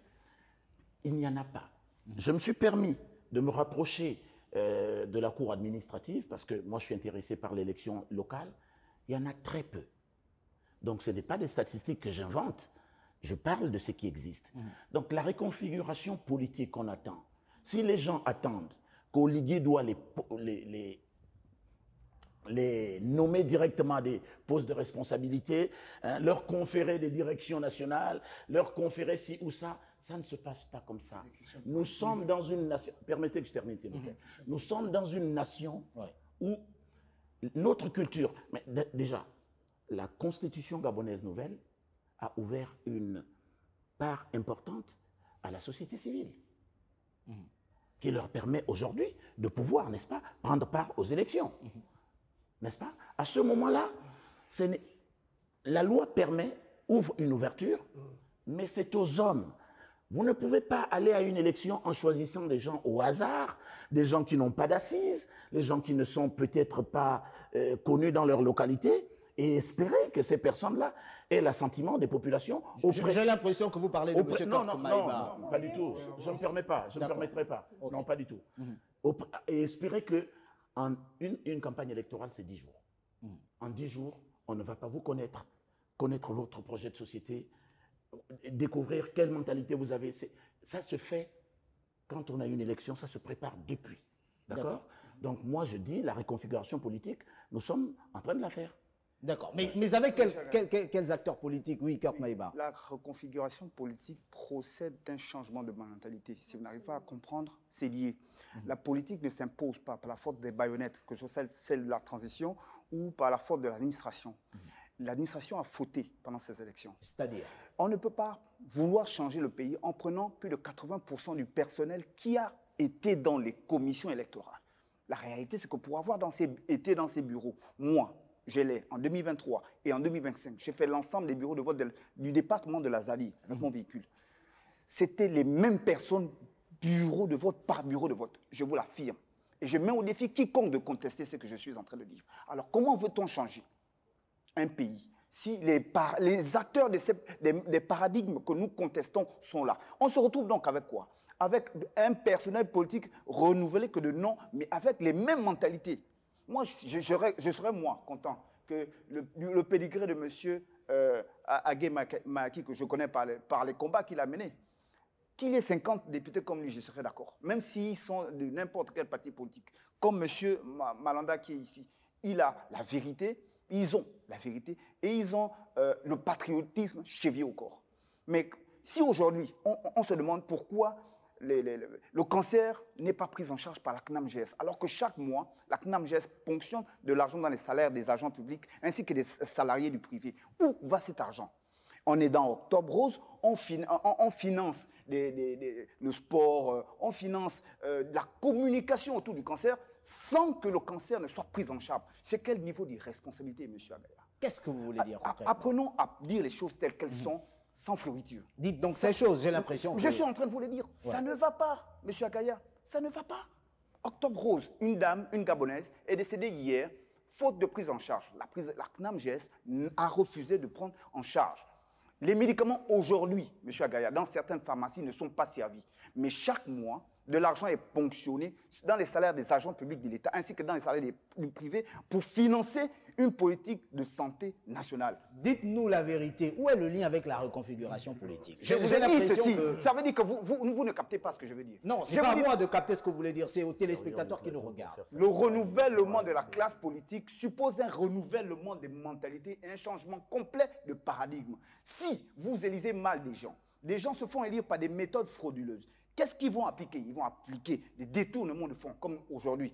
Il n'y en a pas. Je me suis permis de me rapprocher de la cour administrative parce que moi, je suis intéressé par l'élection locale. Il y en a très peu. Donc, ce n'est pas des statistiques que j'invente. Je parle de ce qui existe. Donc, la réconfiguration politique qu'on attend, si les gens attendent qu'Oliguier doit les nommer directement à des postes de responsabilité, leur conférer des directions nationales, leur conférer ci ou ça, ça ne se passe pas comme ça. Nous sommes dans une nation, permettez que je termine s'il vous plaît, nous sommes dans une nation où notre culture, mais déjà, la constitution gabonaise nouvelle a ouvert une part importante à la société civile, qui leur permet aujourd'hui de pouvoir, n'est-ce pas, prendre part aux élections. N'est-ce pas? À ce moment-là, la loi ouvre une ouverture, mais c'est aux hommes. Vous ne pouvez pas aller à une élection en choisissant des gens au hasard, des gens qui n'ont pas d'assises, des gens qui ne sont peut-être pas connus dans leur localité, et espérer que ces personnes-là aient l'assentiment des populations. J'ai l'impression que vous parlez de M. Kork Maïba. Non, pas du tout. Je ne me permets pas. Je ne me permettrai pas. Okay. Non, pas du tout. Et espérer que une campagne électorale, c'est 10 jours. En 10 jours, on ne va pas vous connaître votre projet de société, découvrir quelle mentalité vous avez. Ça se fait quand on a une élection, ça se prépare depuis. D'accord? Donc moi, je dis, la réconfiguration politique, nous sommes en train de la faire. D'accord. Mais avec quels acteurs politiques? Oui, Kork Maïba. La reconfiguration politique procède d'un changement de mentalité. Si vous n'arrivez pas à comprendre, c'est lié. La politique ne s'impose pas par la faute des baïonnettes, que ce soit celle de la transition ou par la faute de l'administration. L'administration a fauté pendant ces élections. C'est-à-dire? On ne peut pas vouloir changer le pays en prenant plus de 80% du personnel qui a été dans les commissions électorales. La réalité, c'est que pour avoir été dans ces bureaux, moi, je l'ai en 2023 et en 2025. J'ai fait l'ensemble des bureaux de vote du département de la Zali avec mon véhicule. C'était les mêmes personnes, bureau de vote par bureau de vote. Je vous l'affirme. Et je mets au défi quiconque de contester ce que je suis en train de dire. Alors, comment veut-on changer un pays si les acteurs des paradigmes que nous contestons sont là? On se retrouve donc avec quoi? Avec un personnel politique renouvelé que de nom, mais avec les mêmes mentalités. Moi, je serais, moi, content que le pédigré de M. Agué Maki, que je connais par les combats qu'il a menés, qu'il ait 50 députés comme lui, je serais d'accord. Même s'ils sont de n'importe quel parti politique. Comme M. Malanda qui est ici, il a la vérité, ils ont la vérité, et ils ont le patriotisme chevillé au corps. Mais si aujourd'hui, on se demande pourquoi le cancer n'est pas pris en charge par la CNAMGS, alors que chaque mois, la CNAMGS ponctionne de l'argent dans les salaires des agents publics ainsi que des salariés du privé. Où va cet argent? On est dans Octobre Rose, on finance le sport, on finance la communication autour du cancer sans que le cancer ne soit pris en charge. C'est quel niveau d'irresponsabilité, M. Agaya? Qu'est-ce que vous voulez dire concrètement? Apprenons à dire les choses telles qu'elles sont, sans fleuriture. Dites donc ces choses, j'ai l'impression que... Je suis en train de vous le dire. Ça ne va pas, M. Agaya. Ça ne va pas. Octobre Rose, une dame, une Gabonaise, est décédée hier, faute de prise en charge. La CNAMGS a refusé de prendre en charge. Les médicaments aujourd'hui, M. Agaya, dans certaines pharmacies ne sont pas servis. Mais chaque mois, de l'argent est ponctionné dans les salaires des agents publics de l'État ainsi que dans les salaires du privé pour financer une politique de santé nationale. Dites-nous la vérité. Où est le lien avec la reconfiguration politique? Je vous ai dit ceci. Ça veut dire que vous ne captez pas ce que je veux dire. Non, c'est pas à moi de capter ce que vous voulez dire. C'est aux téléspectateurs qui nous regardent. Le renouvellement de la classe politique suppose un renouvellement des mentalités et un changement complet de paradigme. Si vous élisez mal des gens se font élire par des méthodes frauduleuses. Qu'est-ce qu'ils vont appliquer? Ils vont appliquer des détournements de fonds, comme aujourd'hui.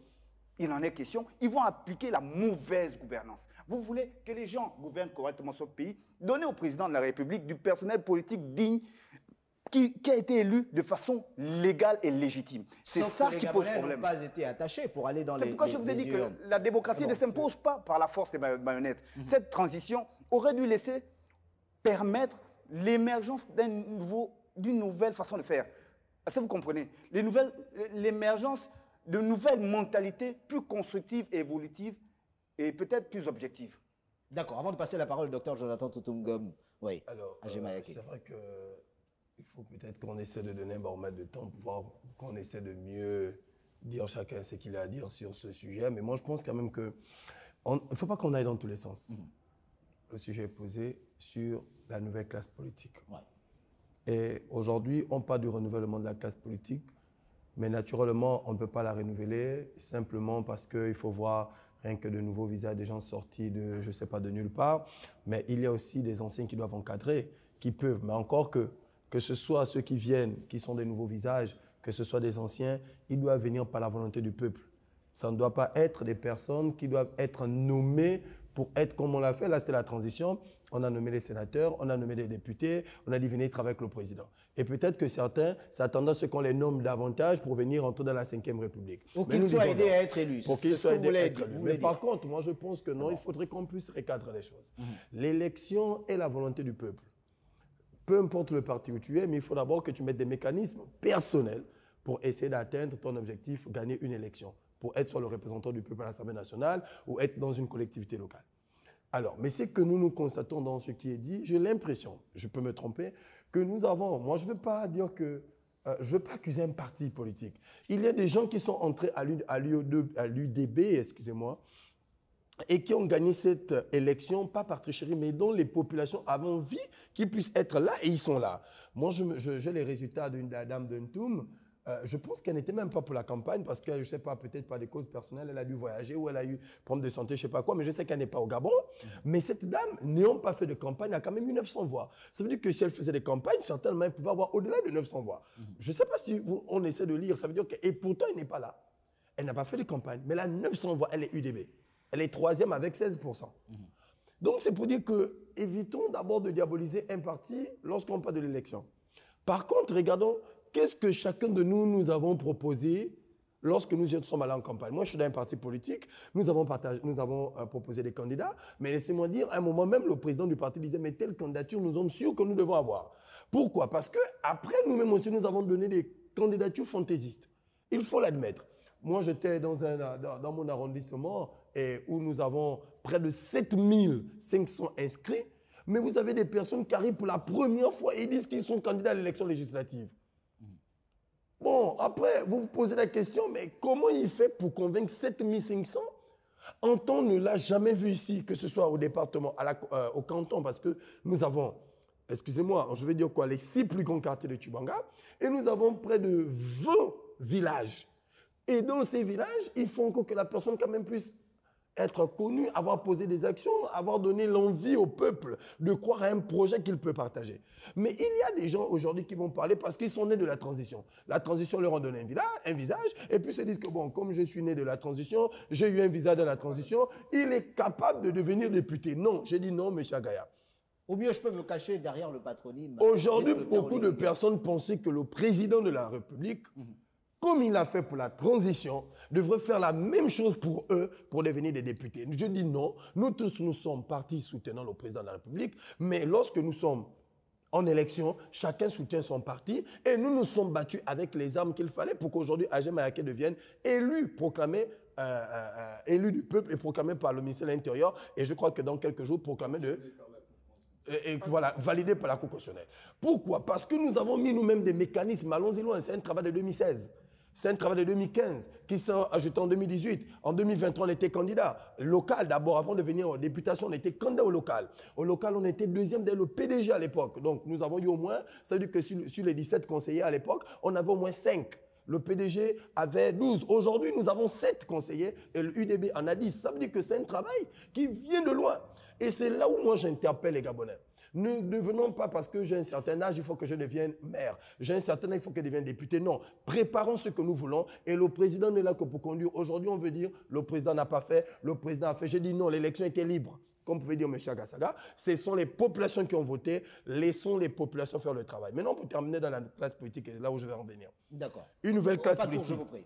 Il en est question. Ils vont appliquer la mauvaise gouvernance. Vous voulez que les gens gouvernent correctement ce pays, donnez au président de la République du personnel politique digne qui a été élu de façon légale et légitime. C'est ça qui pose problème. Les Gabonais n'ont pas été attachés pour aller dans les C'est pourquoi je vous ai dit que la démocratie ne s'impose pas par la force des marionnettes. Cette transition aurait dû laisser permettre l'émergence d'une nouvelle façon de faire. Est-ce que vous comprenez? L'émergence de nouvelles mentalités plus constructives et évolutives et peut-être plus objectives. D'accord. Avant de passer la parole au docteur Jonathan Toutoum-Gom, oui. Alors, c'est vrai qu'il faut peut-être qu'on essaie de donner un baromètre de temps pour voir qu'on essaie de mieux dire chacun ce qu'il a à dire sur ce sujet. Mais moi, je pense quand même qu'il ne faut pas qu'on aille dans tous les sens. Le sujet est posé sur la nouvelle classe politique. Ouais. Et aujourd'hui, on parle du renouvellement de la classe politique, mais naturellement, on ne peut pas la renouveler simplement parce qu'il faut voir rien que de nouveaux visages, des gens sortis de, je ne sais pas, de nulle part. Mais il y a aussi des anciens qui doivent encadrer, qui peuvent. Mais encore que ce soit ceux qui viennent, qui sont des nouveaux visages, que ce soit des anciens, ils doivent venir par la volonté du peuple. Ça ne doit pas être des personnes qui doivent être nommées pour être comme on l'a fait. Là, c'était la transition. On a nommé les sénateurs, on a nommé des députés, on a dit venez travailler avec le président. Et peut-être que certains s'attendent à ce qu'on les nomme davantage pour venir entrer dans la 5e République. Pour qu'ils soient aidés à être élus. Pour qu'ils soient aidés à être élus. Mais par contre, moi je pense que non, il faudrait qu'on puisse recadrer les choses. L'élection est la volonté du peuple. Peu importe le parti où tu es, mais il faut d'abord que tu mettes des mécanismes personnels pour essayer d'atteindre ton objectif, gagner une élection, pour être soit le représentant du peuple à l'Assemblée nationale ou être dans une collectivité locale. Alors, mais c'est que nous constatons dans ce qui est dit, j'ai l'impression, je peux me tromper, que nous avons, moi je ne veux pas dire que, je ne veux pas accuser un parti politique. Il y a des gens qui sont entrés à l'UDB, excusez-moi, et qui ont gagné cette élection, pas par tricherie, mais dont les populations avaient envie qu'ils puissent être là, et ils sont là. Moi, j'ai les résultats de la dame de Ntoum. Je pense qu'elle n'était même pas pour la campagne parce que, je ne sais pas, peut-être par des causes personnelles, elle a dû voyager ou elle a eu problème de santé, je ne sais pas quoi, mais je sais qu'elle n'est pas au Gabon. Mais cette dame, n'ayant pas fait de campagne, a quand même eu 900 voix. Ça veut dire que si elle faisait des campagnes, certainement, elle pouvait avoir au-delà de 900 voix. Je ne sais pas si on essaie de lire, ça veut dire que... Et pourtant, elle n'est pas là. Elle n'a pas fait de campagne, mais elle a 900 voix, elle est UDB. Elle est 3e avec 16%. Donc, c'est pour dire que, évitons d'abord de diaboliser un parti lorsqu'on parle de l'élection. Par contre, regardons... Qu'est-ce que chacun de nous avons proposé lorsque nous sommes allés en campagne? Moi, je suis dans un parti politique, nous avons proposé des candidats, mais laissez-moi dire, à un moment même, le président du parti disait, mais telle candidature, nous sommes sûrs que nous devons avoir. Pourquoi? Parce qu'après, nous-mêmes aussi, nous avons donné des candidatures fantaisistes. Il faut l'admettre. Moi, j'étais dans mon arrondissement où nous avons près de 7500 inscrits, mais vous avez des personnes qui arrivent pour la première fois et disent qu'ils sont candidats à l'élection législative. Bon, après, vous vous posez la question, mais comment il fait pour convaincre 7500? On ne l'a jamais vu ici, que ce soit au département, au canton, parce que nous avons, excusez-moi, je vais dire quoi, les 6 plus grands quartiers de Tchibanga, et nous avons près de 20 villages. Et dans ces villages, il faut encore que la personne quand même puisse être connu, avoir posé des actions, avoir donné l'envie au peuple de croire à un projet qu'il peut partager. Mais il y a des gens aujourd'hui qui vont parler parce qu'ils sont nés de la transition. La transition leur a donné un visage, et puis se disent que bon, comme je suis né de la transition, j'ai eu un visage dans la transition, il est capable de devenir député. Non, j'ai dit non, M. Agaya. Ou bien je peux me cacher derrière le patronyme. Aujourd'hui, beaucoup de personnes pensaient que le président de la République, comme il a fait pour la transition, devrait faire la même chose pour eux pour devenir des députés. Je dis non. Nous tous, nous sommes partis soutenant le président de la République, mais lorsque nous sommes en élection, chacun soutient son parti et nous nous sommes battus avec les armes qu'il fallait pour qu'aujourd'hui Agem Ayaké devienne élu, proclamé élu du peuple et proclamé par le ministère de l'Intérieur. Et je crois que dans quelques jours, proclamé voilà, validé par la Cour constitutionnelle. Pourquoi? Parce que nous avons mis nous-mêmes des mécanismes. Allons-y loin, c'est un travail de 2016. C'est un travail de 2015 qui s'est ajouté en 2018. En 2023, on était candidat local d'abord. Avant de venir en députation, on était candidat au local. Au local, on était deuxième derrière le PDG à l'époque. Donc, nous avons eu au moins, ça veut dire que sur les 17 conseillers à l'époque, on avait au moins 5. Le PDG avait 12. Aujourd'hui, nous avons 7 conseillers et le UDB en a 10. Ça veut dire que c'est un travail qui vient de loin. Et c'est là où moi j'interpelle les Gabonais. Ne devenons pas parce que j'ai un certain âge, il faut que je devienne maire. J'ai un certain âge, il faut que je devienne député. Non, préparons ce que nous voulons et le président n'est là que pour conduire. Aujourd'hui, on veut dire le président n'a pas fait, le président a fait. J'ai dit non, l'élection était libre. Comme pouvait dire M. Agasaga, ce sont les populations qui ont voté, laissons les populations faire le travail. Maintenant, pour terminer dans la classe politique, et là où je vais en venir. D'accord. Une nouvelle classe politique. Je vous prie.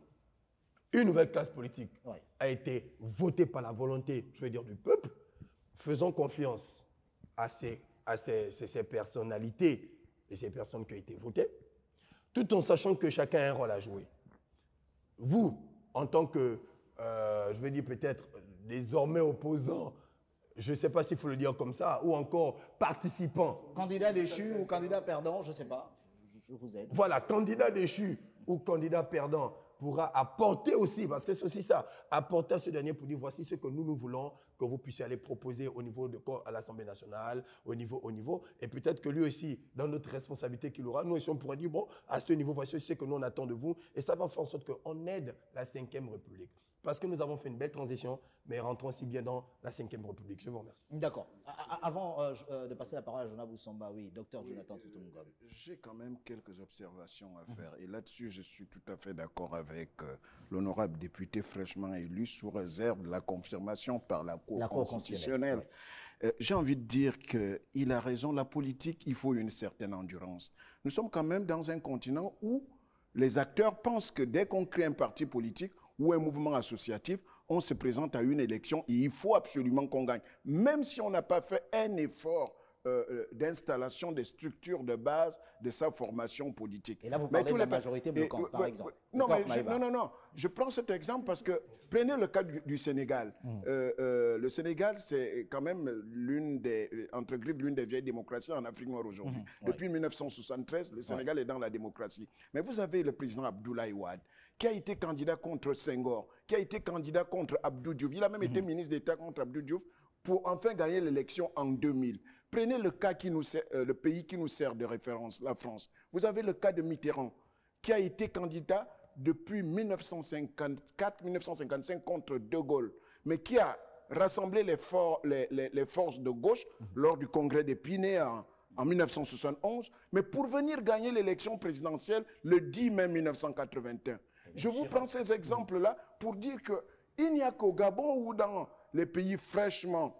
Une nouvelle classe politique a été votée par la volonté, je veux dire, du peuple. Faisons confiance à ces personnalités et ces personnes qui ont été votées, tout en sachant que chacun a un rôle à jouer. Vous, en tant que, je vais dire peut-être désormais opposant, je ne sais pas s'il faut le dire comme ça, ou encore participant. Candidat déchu ou candidat perdant, je ne sais pas. Je vous aide. Voilà, candidat déchu ou candidat perdant pourra apporter aussi, parce que c'est aussi ça, apporter à ce dernier pour dire voici ce que nous voulons que vous puissiez aller proposer au niveau de à l'Assemblée nationale, au niveau, et peut-être que lui aussi, dans notre responsabilité qu'il aura, nous aussi on pourrait dire bon, à ce niveau, voici ce que nous on attend de vous, et ça va faire en sorte qu'on aide la 5e République. Parce que nous avons fait une belle transition, mais rentrons aussi bien dans la 5e République. Je vous remercie. D'accord. Avant de passer la parole à Jonah Boussamba, oui, docteur Jonathan Tutumungom. J'ai quand même quelques observations à faire. Et là-dessus, je suis tout à fait d'accord avec l'honorable député fraîchement élu, sous réserve de la confirmation par la Cour constitutionnelle. J'ai envie de dire qu'il a raison. La politique, il faut une certaine endurance. Nous sommes quand même dans un continent où les acteurs pensent que dès qu'on crée un parti politique, ou un mouvement associatif, on se présente à une élection et il faut absolument qu'on gagne. Même si on n'a pas fait un effort d'installation des structures de base de sa formation politique. Et là, vous parlez de la majorité bloquante, par exemple. Non, non. Je prends cet exemple parce que, prenez le cas du Sénégal. Le Sénégal, c'est quand même l'une des vieilles démocraties en Afrique noire aujourd'hui. Depuis 1973, le Sénégal est dans la démocratie. Mais vous avez le président Abdoulaye Wade, qui a été candidat contre Senghor, qui a été candidat contre Abdou Diouf. Il a même été ministre d'État contre Abdou Diouf pour enfin gagner l'élection en 2000. Prenez le cas le pays qui nous sert de référence, la France. Vous avez le cas de Mitterrand, qui a été candidat depuis 1954-1955 contre De Gaulle, mais qui a rassemblé les forces de gauche lors du congrès d'Épinay en 1971, mais pour venir gagner l'élection présidentielle le 10 mai 1981. Je vous prends ces exemples-là pour dire qu'il n'y a qu'au Gabon ou dans les pays fraîchement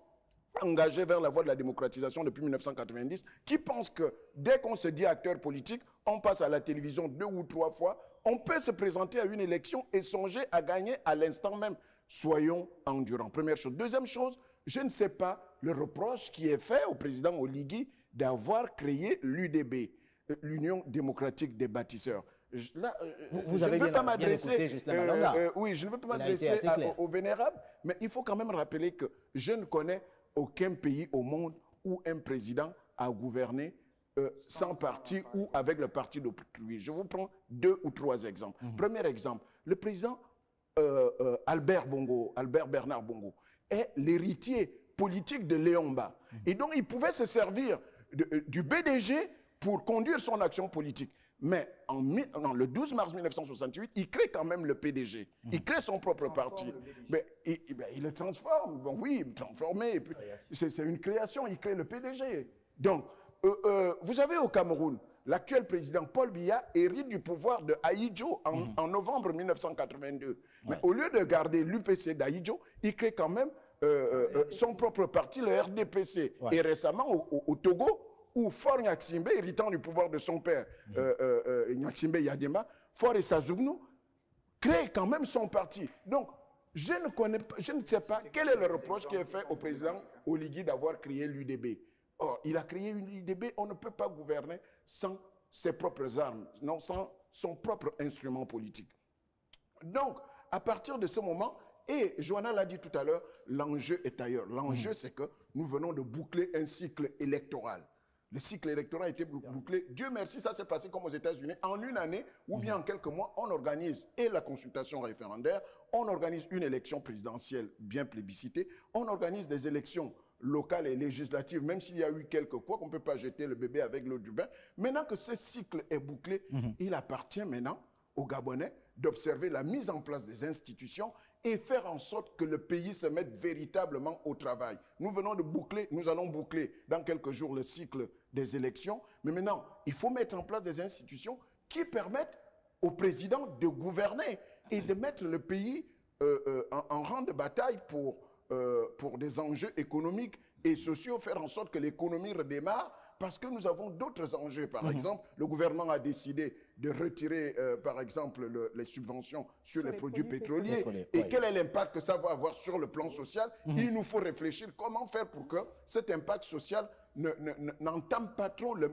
engagés vers la voie de la démocratisation depuis 1990, qui pensent que dès qu'on se dit acteur politique, on passe à la télévision 2 ou 3 fois, on peut se présenter à une élection et songer à gagner à l'instant même. Soyons endurants. Première chose. Deuxième chose, je ne sais pas le reproche qui est fait au président Oligui d'avoir créé l'UDB, l'Union démocratique des bâtisseurs. Vous avez bien écouté Justin Malanda. Oui, je ne veux pas m'adresser au vénérable, mais il faut quand même rappeler que je ne connais aucun pays au monde où un président a gouverné sans parti ou avec le parti d'autrui. Je vous prends 2 ou 3 exemples. Premier exemple, le président Albert Bernard Bongo est l'héritier politique de Léon-Mba. Et donc, il pouvait se servir du BDG pour conduire son action politique. Mais le 12 mars 1968, il crée quand même le PDG. Il crée son propre parti. Mais il le transforme. Bon, oui, transformé. C'est une création. Il crée le PDG. Donc, vous avez au Cameroun, l'actuel président Paul Biya hérite du pouvoir de Ahidjo en novembre 1982. Mais au lieu de garder l'UPC d'Ahidjo, il crée quand même son propre parti, le RDPC. Et récemment, au Togo, où Faure Gnassingbé, héritant du pouvoir de son père, Gnassingbé Yadema, Faure Esazugnou, crée quand même son parti. Donc, je ne sais pas quel est le reproche qui est fait au président Oligui d'avoir créé l'UDB. Or, il a créé une UDB, on ne peut pas gouverner sans ses propres armes, non, sans son propre instrument politique. Donc, à partir de ce moment, et Joanna l'a dit tout à l'heure, l'enjeu est ailleurs. L'enjeu, c'est que nous venons de boucler un cycle électoral. Le cycle électoral a été bouclé. Dieu merci, ça s'est passé comme aux États-Unis. En une année, ou bien en quelques mois, on organise et la consultation référendaire, on organise une élection présidentielle bien plébiscitée, on organise des élections locales et législatives, même s'il y a eu quelques couacs, on ne peut pas jeter le bébé avec l'eau du bain. Maintenant que ce cycle est bouclé, il appartient maintenant aux Gabonais d'observer la mise en place des institutions et faire en sorte que le pays se mette véritablement au travail. Nous venons de boucler, nous allons boucler dans quelques jours le cycle des élections, mais maintenant, il faut mettre en place des institutions qui permettent au président de gouverner et de mettre le pays en rang de bataille pour des enjeux économiques et sociaux, faire en sorte que l'économie redémarre, parce que nous avons d'autres enjeux. Par exemple, le gouvernement a décidé de retirer, par exemple, les subventions sur les produits pétroliers. Et quel est l'impact que ça va avoir sur le plan social? Il nous faut réfléchir comment faire pour que cet impact social n'entame pas trop le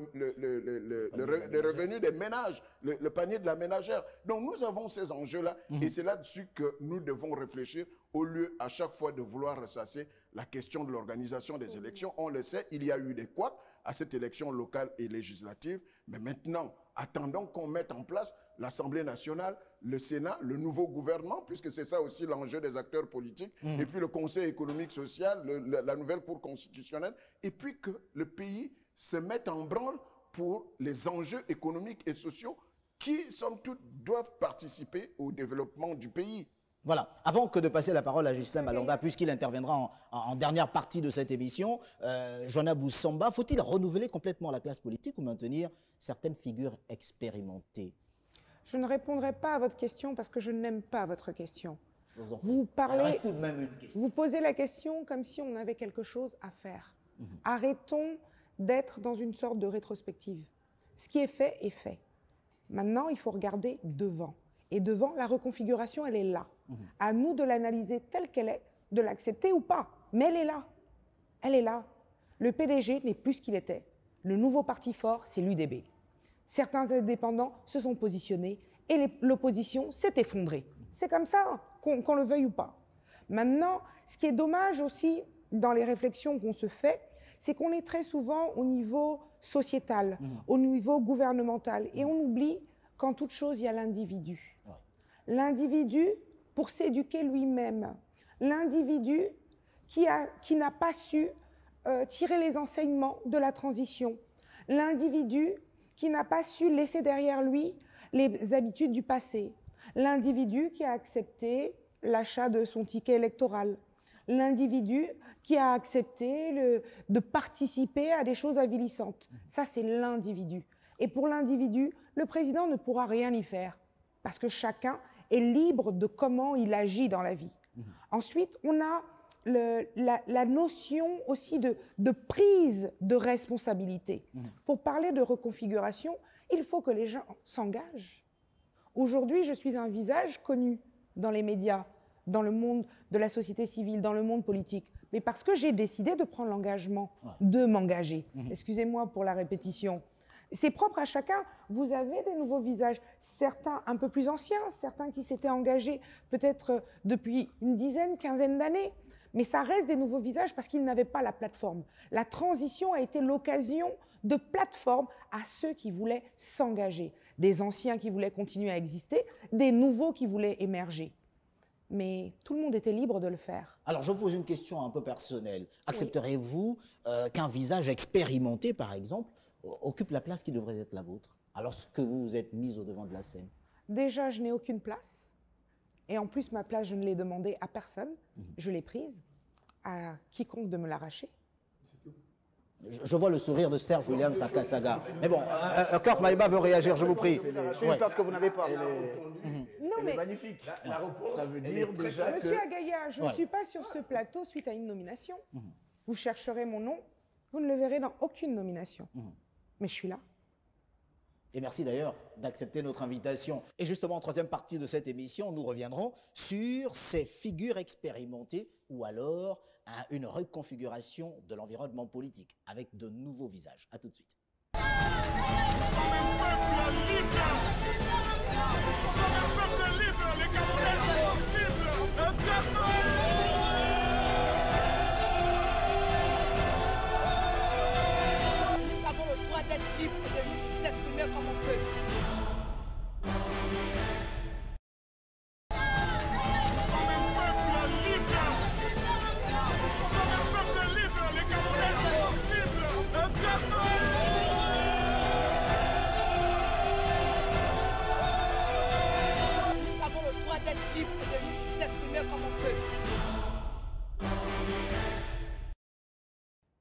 revenu des ménages, le panier de la ménagère. Donc nous avons ces enjeux-là et c'est là-dessus que nous devons réfléchir au lieu à chaque fois de vouloir ressasser la question de l'organisation des élections. On le sait, il y a eu des couacs à cette élection locale et législative, mais maintenant, attendons qu'on mette en place l'Assemblée nationale, le Sénat, le nouveau gouvernement, puisque c'est ça aussi l'enjeu des acteurs politiques, et puis le Conseil économique social, la nouvelle Cour constitutionnelle, et puis que le pays se mette en branle pour les enjeux économiques et sociaux qui, somme toute, doivent participer au développement du pays. Voilà. Avant que de passer la parole à Ghislain Malonga, puisqu'il interviendra en dernière partie de cette émission, Joanna Boussamba, faut-il renouveler complètement la classe politique ou maintenir certaines figures expérimentées? Je ne répondrai pas à votre question parce que je n'aime pas votre question. Vous parlez, tout de même une question. Vous posez la question comme si on avait quelque chose à faire. Arrêtons d'être dans une sorte de rétrospective. Ce qui est fait est fait. Maintenant, il faut regarder devant. Et devant, la reconfiguration, elle est là. À nous de l'analyser telle qu'elle est, de l'accepter ou pas. Mais elle est là. Elle est là. Le PDG n'est plus ce qu'il était. Le nouveau parti fort, c'est l'UDB. Certains indépendants se sont positionnés et l'opposition s'est effondrée. C'est comme ça, qu'on le veuille ou pas. Maintenant, ce qui est dommage aussi dans les réflexions qu'on se fait, c'est qu'on est très souvent au niveau sociétal, au niveau gouvernemental. Et on oublie qu'en toute chose, il y a l'individu. L'individu pour s'éduquer lui-même. L'individu qui n'a pas su tirer les enseignements de la transition. L'individu qui n'a pas su laisser derrière lui les habitudes du passé. L'individu qui a accepté l'achat de son ticket électoral. L'individu qui a accepté de participer à des choses avilissantes. Ça, c'est l'individu. Et pour l'individu, le président ne pourra rien y faire parce que chacun est libre de comment il agit dans la vie. Ensuite, on a la notion aussi de prise de responsabilité. Pour parler de reconfiguration, il faut que les gens s'engagent. Aujourd'hui, je suis un visage connu dans les médias, dans le monde de la société civile, dans le monde politique, mais parce que j'ai décidé de prendre l'engagement de m'engager. Excusez-moi pour la répétition. C'est propre à chacun. Vous avez des nouveaux visages, certains un peu plus anciens, certains qui s'étaient engagés peut-être depuis une dizaine, quinzaine d'années. Mais ça reste des nouveaux visages parce qu'ils n'avaient pas la plateforme. La transition a été l'occasion de plateforme à ceux qui voulaient s'engager. Des anciens qui voulaient continuer à exister, des nouveaux qui voulaient émerger. Mais tout le monde était libre de le faire. Alors, je vous pose une question un peu personnelle. Accepterez-vous qu'un visage expérimenté, par exemple, occupe la place qui devrait être la vôtre? Alors que vous vous êtes mise au devant de la scène? Déjà, je n'ai aucune place. Et en plus, ma place, je ne l'ai demandée à personne. Je l'ai prise à quiconque de me l'arracher. Je vois le sourire de Serge Williams à Kassaga. Mais bon, Kurt Maïba veut réagir, je vous prie. C'est une place que vous n'avez pas. Non, mais Magnifique. La réponse, ça veut dire déjà Monsieur Agaya, je ne suis pas sur ce plateau suite à une nomination. Vous chercherez mon nom, vous ne le verrez dans aucune nomination. Mais je suis là. Et merci d'ailleurs d'accepter notre invitation. Et justement, en troisième partie de cette émission, nous reviendrons sur ces figures expérimentées ou alors une reconfiguration de l'environnement politique avec de nouveaux visages. A tout de suite. Sommes un peuple libre. Sommes un peuple libre. Les Camerounais sont libres. Un peuple Nous avons le droit d'être libres et de nous exprimer comme on veut. Sommes un peuple libre. Sommes un peuple libre. Les Camerounais sont libres. Un peuple Nous avons le droit d'être libres et de nous exprimer comme on veut.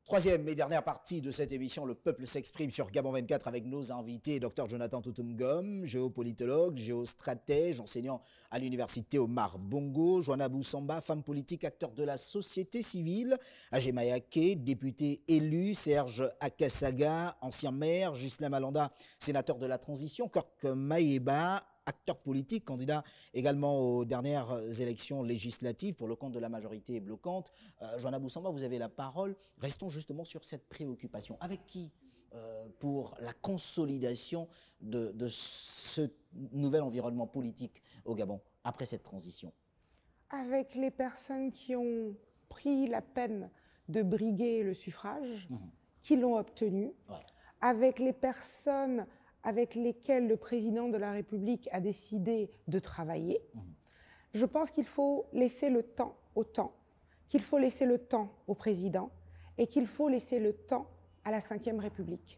Troisième et dernière partie de cette émission, le peuple s'exprime sur Gabon 24 avec nos invités, Dr Jonathan Toutoumgom, géopolitologue, géostratège, enseignant à l'université Omar Bongo, Joanna Boussamba, femme politique, acteur de la société civile, Agé Mayake, député élu, Serge Akassaga, ancien maire, Ghislain Malanda, sénateur de la transition, Kurt Maïba, acteur politique, candidat également aux dernières élections législatives pour le compte de la majorité bloquante. Joanna Boussamba, vous avez la parole. Restons justement sur cette préoccupation. Avec qui pour la consolidation de ce nouvel environnement politique au Gabon après cette transition? Avec les personnes qui ont pris la peine de briguer le suffrage, qui l'ont obtenu, avec les personnes avec lesquels le président de la République a décidé de travailler. Je pense qu'il faut laisser le temps au temps, qu'il faut laisser le temps au président et qu'il faut laisser le temps à la Ve République.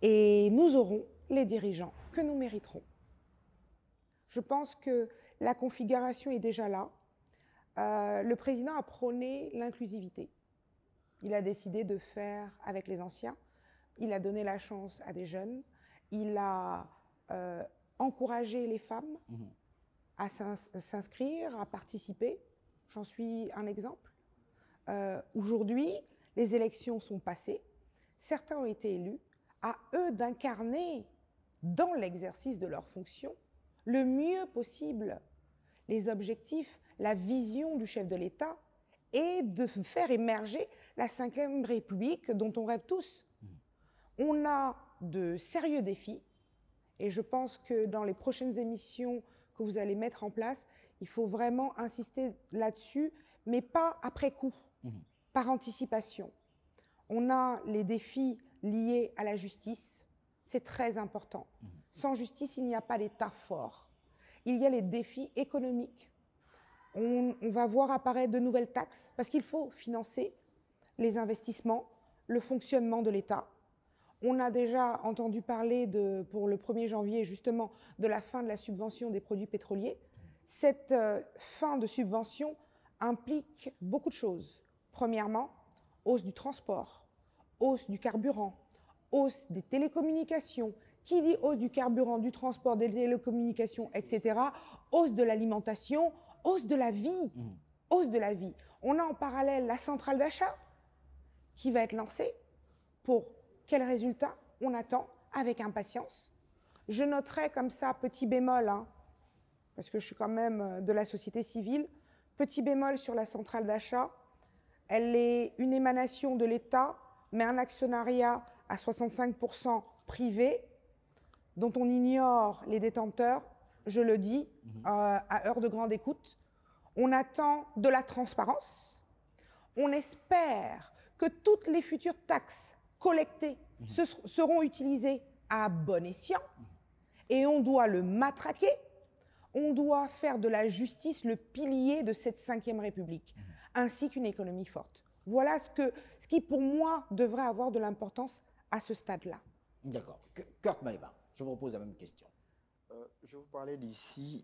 Et nous aurons les dirigeants que nous mériterons. Je pense que la configuration est déjà là. Le président a prôné l'inclusivité. Il a décidé de faire avec les anciens. Il a donné la chance à des jeunes. Il a encouragé les femmes à s'inscrire, à participer. J'en suis un exemple. Aujourd'hui, les élections sont passées. Certains ont été élus. À eux d'incarner dans l'exercice de leurs fonctions le mieux possible les objectifs, la vision du chef de l'État et de faire émerger la Ve République dont on rêve tous. On a de sérieux défis et je pense que dans les prochaines émissions que vous allez mettre en place, il faut vraiment insister là-dessus, mais pas après coup, par anticipation. On a les défis liés à la justice, c'est très important. Sans justice, il n'y a pas d'État fort. Il y a les défis économiques. On va voir apparaître de nouvelles taxes parce qu'il faut financer les investissements, le fonctionnement de l'État. On a déjà entendu parler pour le 1er janvier justement de la fin de la subvention des produits pétroliers. Cette fin de subvention implique beaucoup de choses. Premièrement, hausse du transport, hausse du carburant, hausse des télécommunications. Qui dit hausse du carburant, du transport, des télécommunications, etc., hausse de l'alimentation, hausse de la vie. Hausse de la vie. On a en parallèle la centrale d'achat qui va être lancée. Pour quel résultat? On attend avec impatience. Je noterai comme ça, petit bémol, parce que je suis quand même de la société civile, petit bémol sur la centrale d'achat. Elle est une émanation de l'État, mais un actionnariat à 65% privé, dont on ignore les détenteurs, je le dis, à heure de grande écoute. On attend de la transparence. On espère que toutes les futures taxes collectées seront utilisées à bon escient. Et on doit le matraquer. On doit faire de la justice le pilier de cette Ve République, ainsi qu'une économie forte. Voilà ce qui, pour moi, devrait avoir de l'importance à ce stade-là. D'accord. Kurt Maïba. je vous repose la même question. Je vous parlais d'ici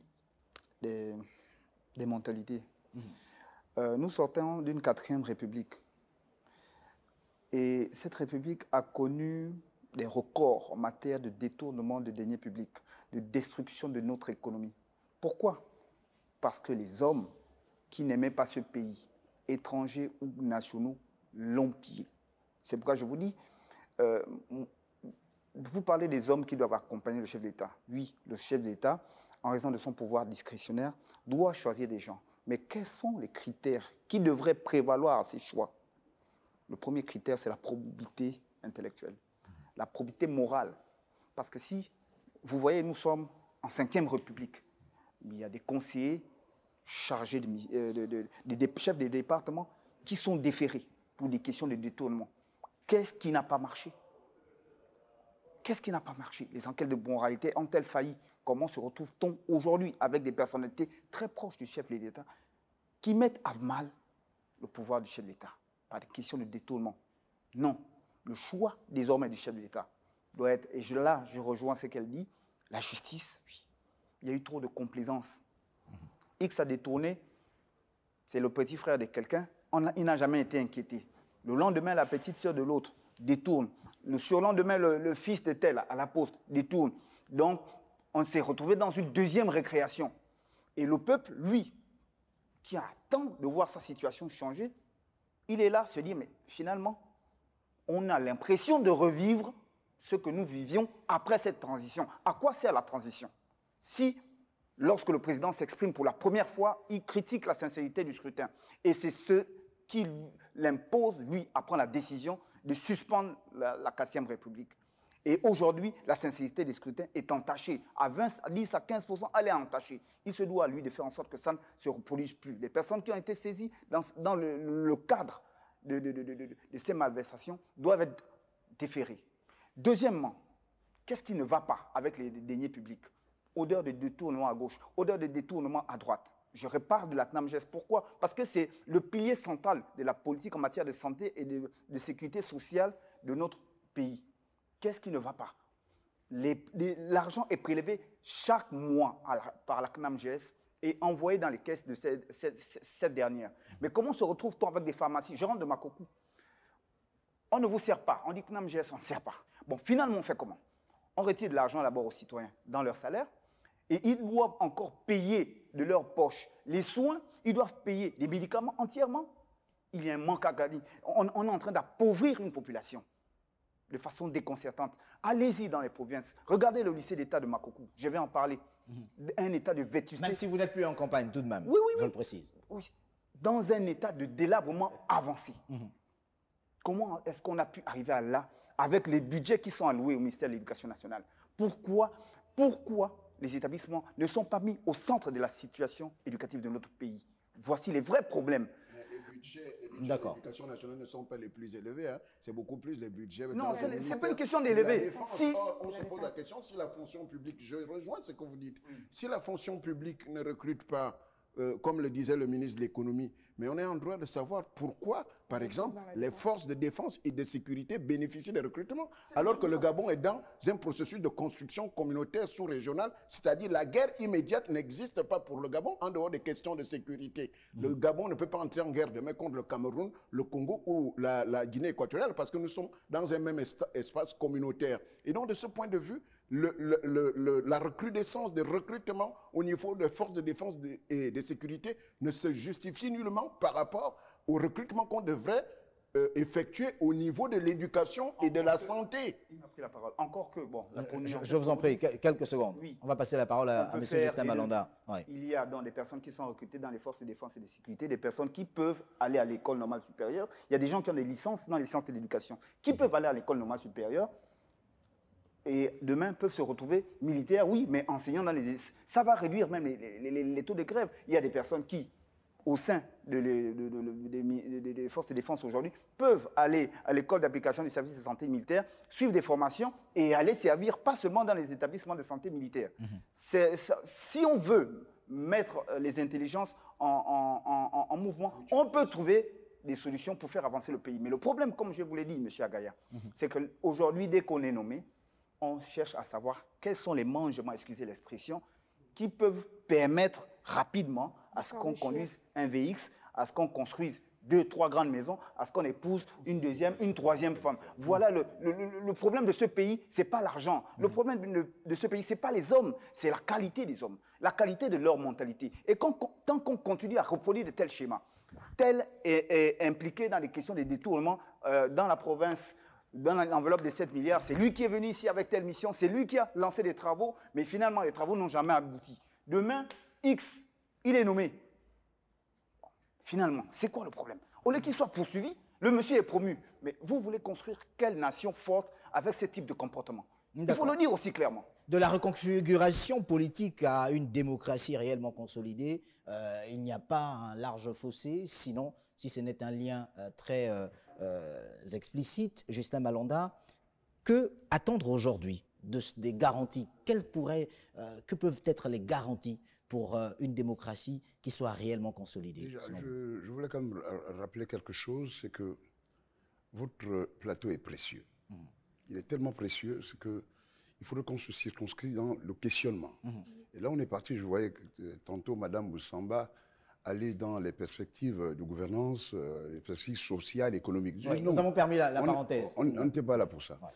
des mentalités. Nous sortons d'une 4e République. Et cette République a connu des records en matière de détournement de deniers publics, de destruction de notre économie. Pourquoi? Parce que les hommes qui n'aimaient pas ce pays, étrangers ou nationaux, l'ont pillé. C'est pourquoi je vous dis, vous parlez des hommes qui doivent accompagner le chef de l'État. Oui, le chef de l'État, en raison de son pouvoir discrétionnaire, doit choisir des gens. Mais quels sont les critères qui devraient prévaloir à ces choix? Le premier critère, c'est la probité intellectuelle, la probité morale. Parce que si, vous voyez, nous sommes en 5e République, il y a des conseillers chargés des chefs des départements qui sont déférés pour des questions de détournement. Qu'est-ce qui n'a pas marché? Qu'est-ce qui n'a pas marché? Les enquêtes de moralité ont-elles failli? Comment se retrouve-t-on aujourd'hui avec des personnalités très proches du chef de l'État qui mettent à mal le pouvoir du chef de l'État par des questions de détournement? Non. Le choix désormais du chef de l'État doit être, et là je rejoins ce qu'elle dit, la justice. Oui. Il y a eu trop de complaisance. X a détourné, c'est le petit frère de quelqu'un, il n'a jamais été inquiété. Le lendemain, la petite sœur de l'autre détourne. Le surlendemain, le fils de tel à la poste détourne. Donc, on s'est retrouvé dans une 2e récréation. Et le peuple, lui, qui attend de voir sa situation changer, il est là, se dit, mais finalement, on a l'impression de revivre ce que nous vivions après cette transition. À quoi sert la transition? Si, lorsque le président s'exprime pour la première fois, il critique la sincérité du scrutin. Et c'est ce qui l'impose, lui, à prendre la décision de suspendre la 4e République. Et aujourd'hui, la sincérité des scrutins est entachée. À 10 à 15%, elle est entachée. Il se doit, lui, de faire en sorte que ça ne se reproduise plus. Les personnes qui ont été saisies dans le cadre de ces malversations doivent être déférées. Deuxièmement, qu'est-ce qui ne va pas avec les deniers publics? Odeur de détournement à gauche, odeur de détournement à droite. Je repars de la CNAMGES. Pourquoi? Parce que c'est le pilier central de la politique en matière de santé et de sécurité sociale de notre pays. Qu'est-ce qui ne va pas? L'argent est prélevé chaque mois par la CNAMGES et envoyé dans les caisses de cette dernière. Mais comment se retrouve-t-on avec des pharmacies? Je rentre de Makoko. On ne vous sert pas. On dit CNAMGES, on ne sert pas. Bon, finalement, on fait comment? On retire de l'argent d'abord aux citoyens dans leur salaire. Et ils doivent encore payer de leur poche les soins, ils doivent payer les médicaments entièrement. Il y a un manque à gagner. On est en train d'appauvrir une population de façon déconcertante. Allez-y dans les provinces. Regardez le lycée d'État de Makoko. Je vais en parler. Un état de vétusté. Même si vous n'êtes plus en campagne, tout de même. Oui, je le précise. Oui. Dans un état de délabrement avancé. Comment est-ce qu'on a pu arriver à là avec les budgets qui sont alloués au ministère de l'Éducation nationale? Pourquoi les établissements ne sont pas mis au centre de la situation éducative de notre pays? Voici les vrais problèmes. Mais les budgets de l'éducation nationale ne sont pas les plus élevés. Hein. C'est beaucoup plus les budgets. Non, ce n'est pas une question d'élever. Si on se pose la question, si la fonction publique, je rejoins ce que vous dites, si la fonction publique ne recrute pas, comme le disait le ministre de l'économie, mais on est en droit de savoir pourquoi, par exemple, les forces de défense et de sécurité bénéficient des recrutements, alors que le Gabon est dans un processus de construction communautaire sous-régionale, c'est-à-dire la guerre immédiate n'existe pas pour le Gabon en dehors des questions de sécurité. Le Gabon ne peut pas entrer en guerre demain contre le Cameroun, le Congo ou la Guinée équatoriale parce que nous sommes dans un même espace communautaire. Et donc, de ce point de vue, la recrudescence des recrutements au niveau des forces de défense et de sécurité ne se justifie nullement par rapport au recrutement qu'on devrait effectuer au niveau de l'éducation et de la santé. Il m'a pris la parole. Encore que, bon... Je vous en prie, quelques secondes. Oui. On va passer la parole à M. Justin Malonda. Ouais. Il y a donc des personnes qui sont recrutées dans les forces de défense et de sécurité, des personnes qui peuvent aller à l'école normale supérieure. Il y a des gens qui ont des licences dans les sciences de l'éducation, qui peuvent aller à l'école normale supérieure et demain peuvent se retrouver militaires, oui, mais enseignants dans les... Ça va réduire même les taux de grève. Il y a des personnes qui, au sein des forces de défense aujourd'hui, peuvent aller à l'école d'application du service de santé militaire, suivre des formations et aller servir pas seulement dans les établissements de santé militaire. Si on veut mettre les intelligences en mouvement, on peut trouver des solutions pour faire avancer le pays. Mais le problème, comme je vous l'ai dit, M. Agaya, c'est qu'aujourd'hui, dès qu'on est nommé, on cherche à savoir quels sont les mangements, excusez l'expression, qui peuvent permettre rapidement à ce qu'on conduise un VX, à ce qu'on construise 2, 3 grandes maisons, à ce qu'on épouse une deuxième, une troisième femme. Voilà le problème de ce pays, ce n'est pas l'argent. Le problème de ce pays, ce n'est pas les hommes, c'est la qualité des hommes, la qualité de leur mentalité. Et tant qu'on continue à reproduire de tels schémas, tel est impliqué dans les questions des détournements dans la province, dans l'enveloppe de 7 milliards, c'est lui qui est venu ici avec telle mission, c'est lui qui a lancé des travaux, mais finalement, les travaux n'ont jamais abouti. Demain, X, il est nommé. Finalement, c'est quoi le problème? Au lieu qu'il soit poursuivi, le monsieur est promu. Mais vous voulez construire quelle nation forte avec ce type de comportement? Il faut le dire aussi clairement. De la reconfiguration politique à une démocratie réellement consolidée, il n'y a pas un large fossé, sinon, si ce n'est un lien très explicite, Justin Malanda, que attendre aujourd'hui des garanties? Que peuvent être les garanties pour une démocratie qui soit réellement consolidée? Déjà, je voulais quand même rappeler quelque chose, c'est que votre plateau est précieux. Il est tellement précieux, c'est que il faudrait qu'on se circonscrive dans le questionnement. Et là, on est parti, je voyais que tantôt Mme Boussamba aller dans les perspectives de gouvernance, les perspectives sociales, économiques. Oui, nous avons permis la parenthèse. On n'était pas là pour ça. Ouais.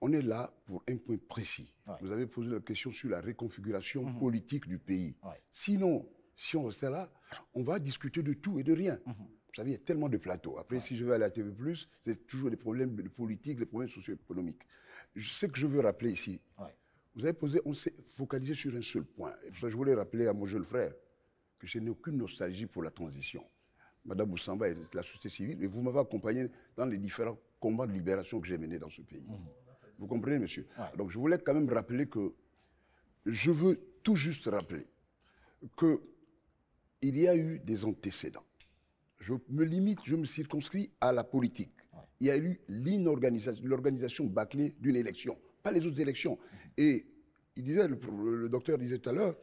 On est là pour un point précis. Ouais. Vous avez posé la question sur la reconfiguration politique du pays. Ouais. Sinon, si on restait là, on va discuter de tout et de rien. Vous savez, il y a tellement de plateaux. Après, si je vais à la TV+, c'est toujours des problèmes de politique, des problèmes socio-économiques. Ce que je veux rappeler ici, vous avez posé, on s'est focalisé sur un seul point. Et je voulais rappeler à mon jeune frère que je n'ai aucune nostalgie pour la transition. Madame Boussamba est de la société civile et vous m'avez accompagné dans les différents combats de libération que j'ai menés dans ce pays. Vous comprenez, monsieur? Donc, je voulais quand même rappeler que je veux tout juste rappeler qu'il y a eu des antécédents. Je me limite, je me circonscris à la politique. Il y a eu l'organisation bâclée d'une élection, pas les autres élections. Et il disait, le docteur disait tout à l'heure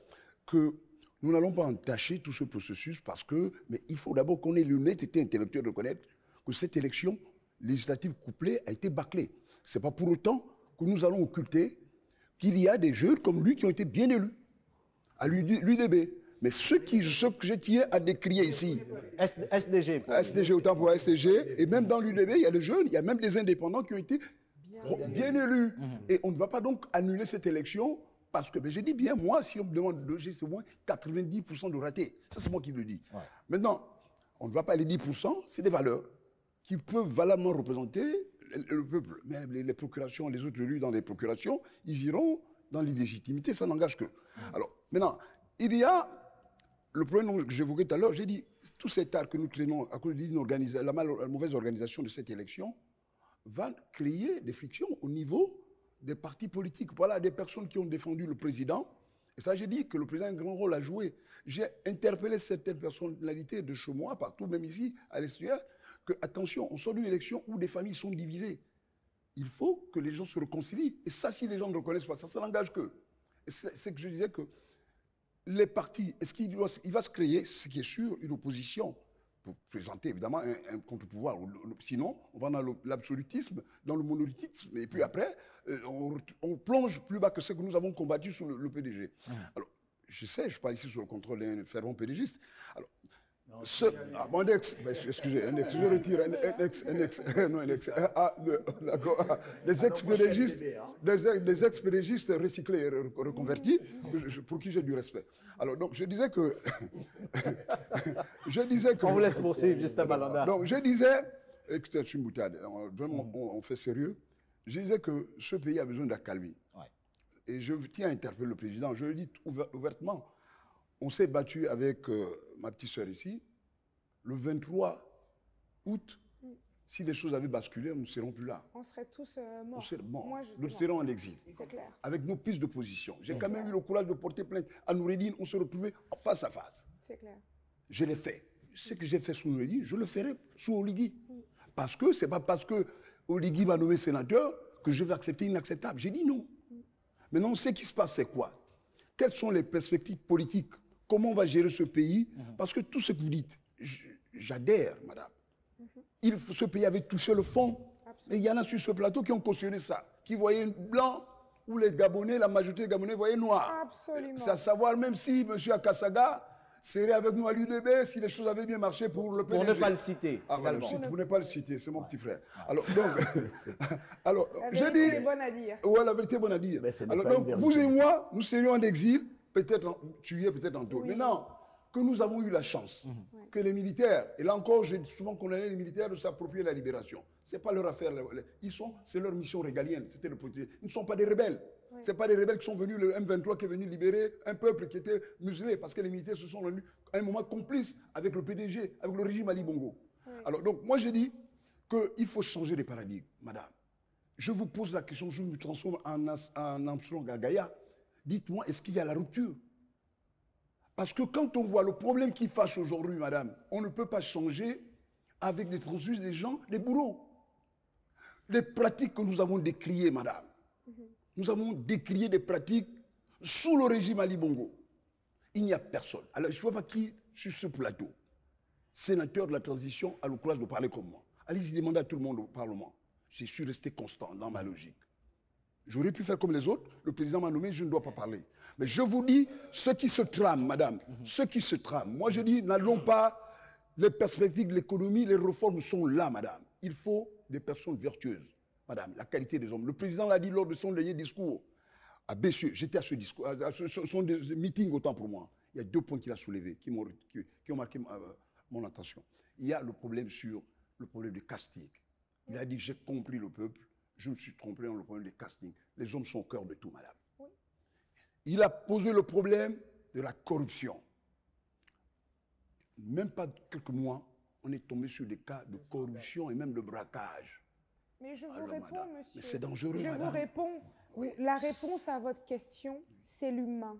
que nous n'allons pas entacher tout ce processus parce que, mais il faut d'abord qu'on ait l'honnêteté intellectuelle de reconnaître que cette élection législative couplée a été bâclée. Ce n'est pas pour autant que nous allons occulter qu'il y a des jeunes comme lui qui ont été bien élus à l'UDB. Mais ce que je tiens à décrier ici, SDG. SDG, autant pour SDG, et même dans l'UDB, il y a des jeunes, il y a même des indépendants qui ont été bien élus. Et on ne va pas donc annuler cette élection parce que, j'ai dit bien, moi, si on me demande de loger, c'est moins 90% de ratés. Ça, c'est moi qui le dis. Maintenant, on ne va pas les 10%, c'est des valeurs qui peuvent valablement représenter le peuple. Mais les procurations, les autres élus dans les procurations, ils iront dans l'illégitimité, ça n'engage que. Alors, maintenant, il y a le problème que j'évoquais tout à l'heure, j'ai dit, tout cet art que nous traînons à cause de la mauvaise organisation de cette élection va créer des frictions au niveau des partis politiques. Voilà, des personnes qui ont défendu le président. Et ça, j'ai dit que le président a un grand rôle à jouer. J'ai interpellé certaines personnalités de chez moi, partout, même ici, à l'extérieur, que, attention, on sort d'une élection où des familles sont divisées. Il faut que les gens se réconcilient. Et ça, si les gens ne reconnaissent pas, ça n'engage que. C'est que je disais que les partis, est-ce qu'il va se créer, ce qui est sûr, une opposition pour présenter évidemment un contre-pouvoir. Sinon, on va dans l'absolutisme, dans le monolithisme, et puis après, on plonge plus bas que ce que nous avons combattu sur le PDG. Alors, je sais, je parle ici sur le contrôle d'un fervent PDGiste. Alors, mon ex, excusez, un ex, je retire un ex, d'accord, des ex-pédégistes recyclés et reconvertis, pour qui j'ai du respect. Alors, donc, je disais que... On vous laisse poursuivre, Justin Malanda. Donc, je disais, écoutez, c'est une boutade, vraiment, on fait sérieux. Je disais que ce pays a besoin d'accalmie. Et je tiens à interpeller le président, je le dis ouvertement. On s'est battu avec ma petite sœur ici. Le 23 août, si les choses avaient basculé, nous ne serons plus là. On serait tous morts. Nous serons en exil. C'est clair. Avec nos pistes de position. J'ai quand même eu le courage de porter plainte à Noureddine. On se retrouvait face à face. C'est clair. Je l'ai fait. Ce que j'ai fait sous Noureddine, je le ferai sous Oligui. Parce que ce n'est pas parce que Oligui m'a nommé sénateur que je vais accepter l'inacceptable. J'ai dit non. Maintenant, ce qui se passe, c'est quoi? Quelles sont les perspectives politiques? Comment on va gérer ce pays? Parce que tout ce que vous dites, j'adhère, madame. Ce pays avait touché le fond. Et il y en a sur ce plateau qui ont cautionné ça, qui voyaient blanc où les Gabonais, la majorité des Gabonais voyaient noir. Absolument. C'est à savoir, même si M. Akasaga serait avec nous à l'UDB, si les choses avaient bien marché pour le PDG. Pour ne pas le citer. Ah, voilà, également. pour ne pas le citer, c'est mon petit frère. Alors, donc, alors La j'ai vérité dit... est bonne à dire. Ouais, la vérité est bonne à dire. Mais ce n'est Alors, pas donc, une vous vérité. et moi, nous serions en exil, peut-être, tu y es peut-être en taux. Oui. Maintenant, que nous avons eu la chance que les militaires, et là encore, j'ai souvent condamné les militaires de s'approprier la libération. Ce n'est pas leur affaire. C'est leur mission régalienne. C'était le protéger. Ils ne sont pas des rebelles. Oui. Ce n'est pas des rebelles qui sont venus, le M23 qui est venu libérer un peuple qui était muselé, parce que les militaires se sont rendus à un moment complices avec le PDG, avec le régime Ali Bongo. Oui. Alors, donc, moi, j'ai dit qu'il faut changer les paradigmes, madame. Je vous pose la question, je me transforme en Armstrong Agaya. Dites-moi, est-ce qu'il y a la rupture? Parce que quand on voit le problème qui fâche aujourd'hui, madame, on ne peut pas changer avec des transfuges des gens, des bourreaux. Les pratiques que nous avons décriées, madame, nous avons décrié des pratiques sous le régime Ali Bongo. Il n'y a personne. Alors, je ne vois pas qui, sur ce plateau, sénateur de la transition, a le courage de parler comme moi. Allez-y demander à tout le monde au Parlement. Je suis resté constant dans ma logique. J'aurais pu faire comme les autres. Le président m'a nommé, je ne dois pas parler. Mais je vous dis, ce qui se trame, madame, ce qui se trame. Moi, je dis, n'allons pas, les perspectives de l'économie, les réformes sont là, madame. Il faut des personnes vertueuses, madame, la qualité des hommes. Le président l'a dit lors de son dernier discours à Bessieux. J'étais à ce discours, à son meeting autant pour moi. Il y a 2 points qu'il a soulevés qui ont marqué mon attention. Il y a le problème sur le problème du casting. Il a dit, j'ai compris le peuple. Je me suis trompé dans le problème des castings. Les hommes sont au cœur de tout, madame. Oui. Il a posé le problème de la corruption. Même pas quelques mois, on est tombé sur des cas de corruption et même de braquage. Mais je vous Alors, réponds, madame, monsieur. mais c'est dangereux, je madame. vous réponds. Oui. La réponse à votre question, c'est l'humain.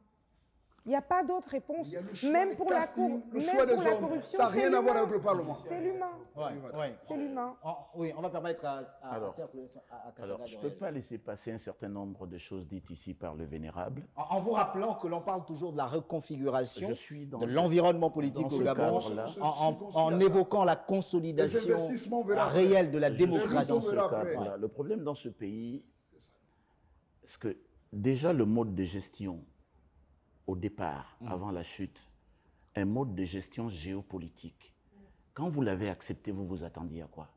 Il n'y a pas d'autre réponse. Il y a le choix Même des pour la, castings, le même choix des pour la hommes. corruption, Ça n'a rien à voir l'humain. avec le Parlement. C'est l'humain. Ouais. C'est l'humain. Oui, on va permettre à Alors, Serge à Kasaga Alors, de je ne peux réagir. pas laisser passer un certain nombre de choses dites ici par le vénérable. En vous rappelant que l'on parle toujours de la reconfiguration Je suis dans de ce- l'environnement politique dans au ce Gabon, cadre-là. en évoquant la Les consolidation investissements, on verra après. réelle de la Je suis démocratie. dans ce verra après. cadre-là. Le problème dans ce pays, c'est que déjà le mode de gestion, au départ, avant la chute, un mode de gestion géopolitique. Quand vous l'avez accepté, vous vous attendiez à quoi?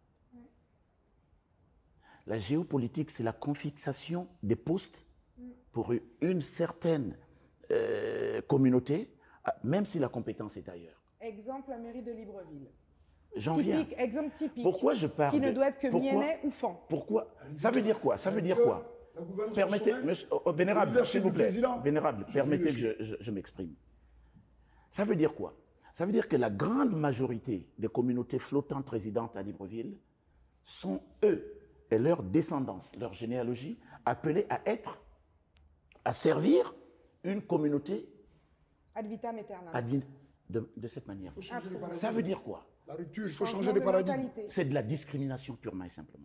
La géopolitique, c'est la confixation des postes pour une certaine communauté, même si la compétence est ailleurs. Exemple, la mairie de Libreville. J'en viens. Typique, exemple typique. Pourquoi je parle Qui ne de- doit être que pourquoi- Miennet ou Fan. Pourquoi? Ça veut dire quoi? Ça veut dire quoi? La gouvernance Permettez, sommet, monsieur, vénérable, le leadership s'il vous du plaît, président. vénérable, permettez que je m'exprime. Ça veut dire quoi? Ça veut dire que la grande majorité des communautés flottantes résidentes à Libreville sont eux et leur descendance, leur généalogie, appelés à servir une communauté Ad vitam aeternam. de cette manière. Ça veut dire quoi? La rupture, il faut Changement changer de paradigme. mentalité. C'est de la discrimination purement et simplement.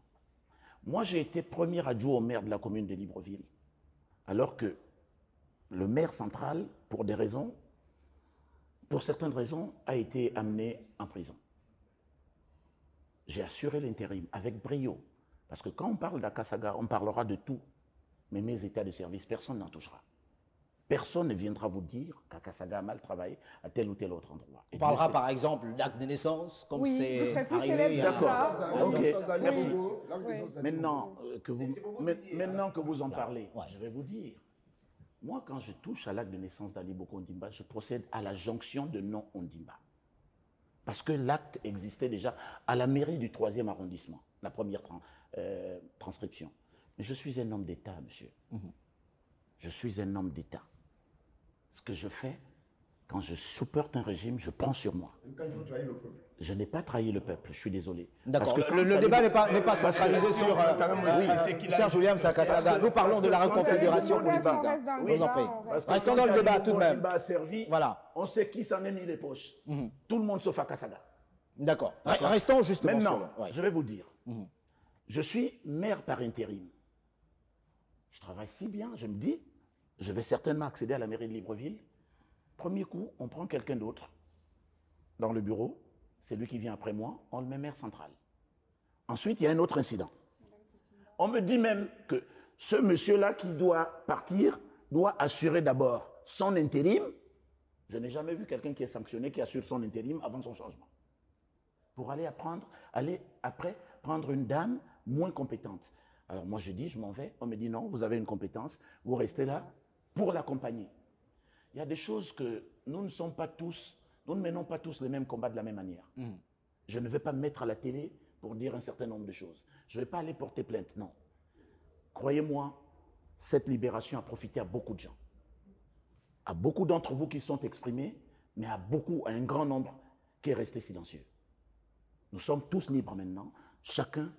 Moi, j'ai été premier adjoint au maire de la commune de Libreville, alors que le maire central, pour certaines raisons, a été amené en prison. J'ai assuré l'intérim avec brio, parce que quand on parle d'Akasaga, on parlera de tout, mais mes états de service, personne n'en touchera. Personne ne viendra vous dire qu'Akasaga a mal travaillé à tel ou tel autre endroit. On parlera par exemple d'acte de naissance, comme Oui, je c'est serais plus arrivé. célèbre pour D'accord. ça. Ok, merci. Oui. Maintenant maintenant que vous en parlez, Ouais. je vais vous dire. Moi, quand je touche à l'acte de naissance d'Ali Boko Ondimba, je procède à la jonction de nom Ondimba. Parce que l'acte existait déjà à la mairie du 3e arrondissement, la première transcription. Mais je suis un homme d'État, monsieur. Je suis un homme d'État. Ce que je fais, quand je supporte un régime, je prends sur moi. Quand il faut trahir le peuple. Je n'ai pas trahi le peuple, je suis désolé. D'accord. Parce que Le quand débat Ali- n'est pas centralisé sur Serge William Sakasaga. Nous parlons de la reconfiguration On politique. reste dans le Je vous en débat, prie. on reste- Parce que Restons dans le quand débat Ali tout de Bongo même. Ondimba a servi, Voilà. on sait qui s'en est mis les poches. Tout le monde sauf Akasaga. D'accord. Restons justement Maintenant, sur le... ouais. je vais vous dire, je suis maire par intérim. Je travaille si bien, je me dis, je vais certainement accéder à la mairie de Libreville. Premier coup, on prend quelqu'un d'autre dans le bureau, c'est lui qui vient après moi, on le met maire central. Ensuite, il y a un autre incident. On me dit même que ce monsieur-là qui doit partir doit assurer d'abord son intérim. Je n'ai jamais vu quelqu'un qui est sanctionné, qui assure son intérim avant son changement. Pour aller après prendre une dame moins compétente. Alors moi je dis, je m'en vais. On me dit non, vous avez une compétence, vous restez là pour l'accompagner. Il y a des choses que nous ne menons pas tous les mêmes combats de la même manière. Je ne vais pas me mettre à la télé pour dire un certain nombre de choses. Je ne vais pas aller porter plainte, non. Croyez-moi, cette libération a profité à beaucoup de gens. À beaucoup d'entre vous qui sont exprimés, mais à un grand nombre qui est resté silencieux. Nous sommes tous libres maintenant, chacun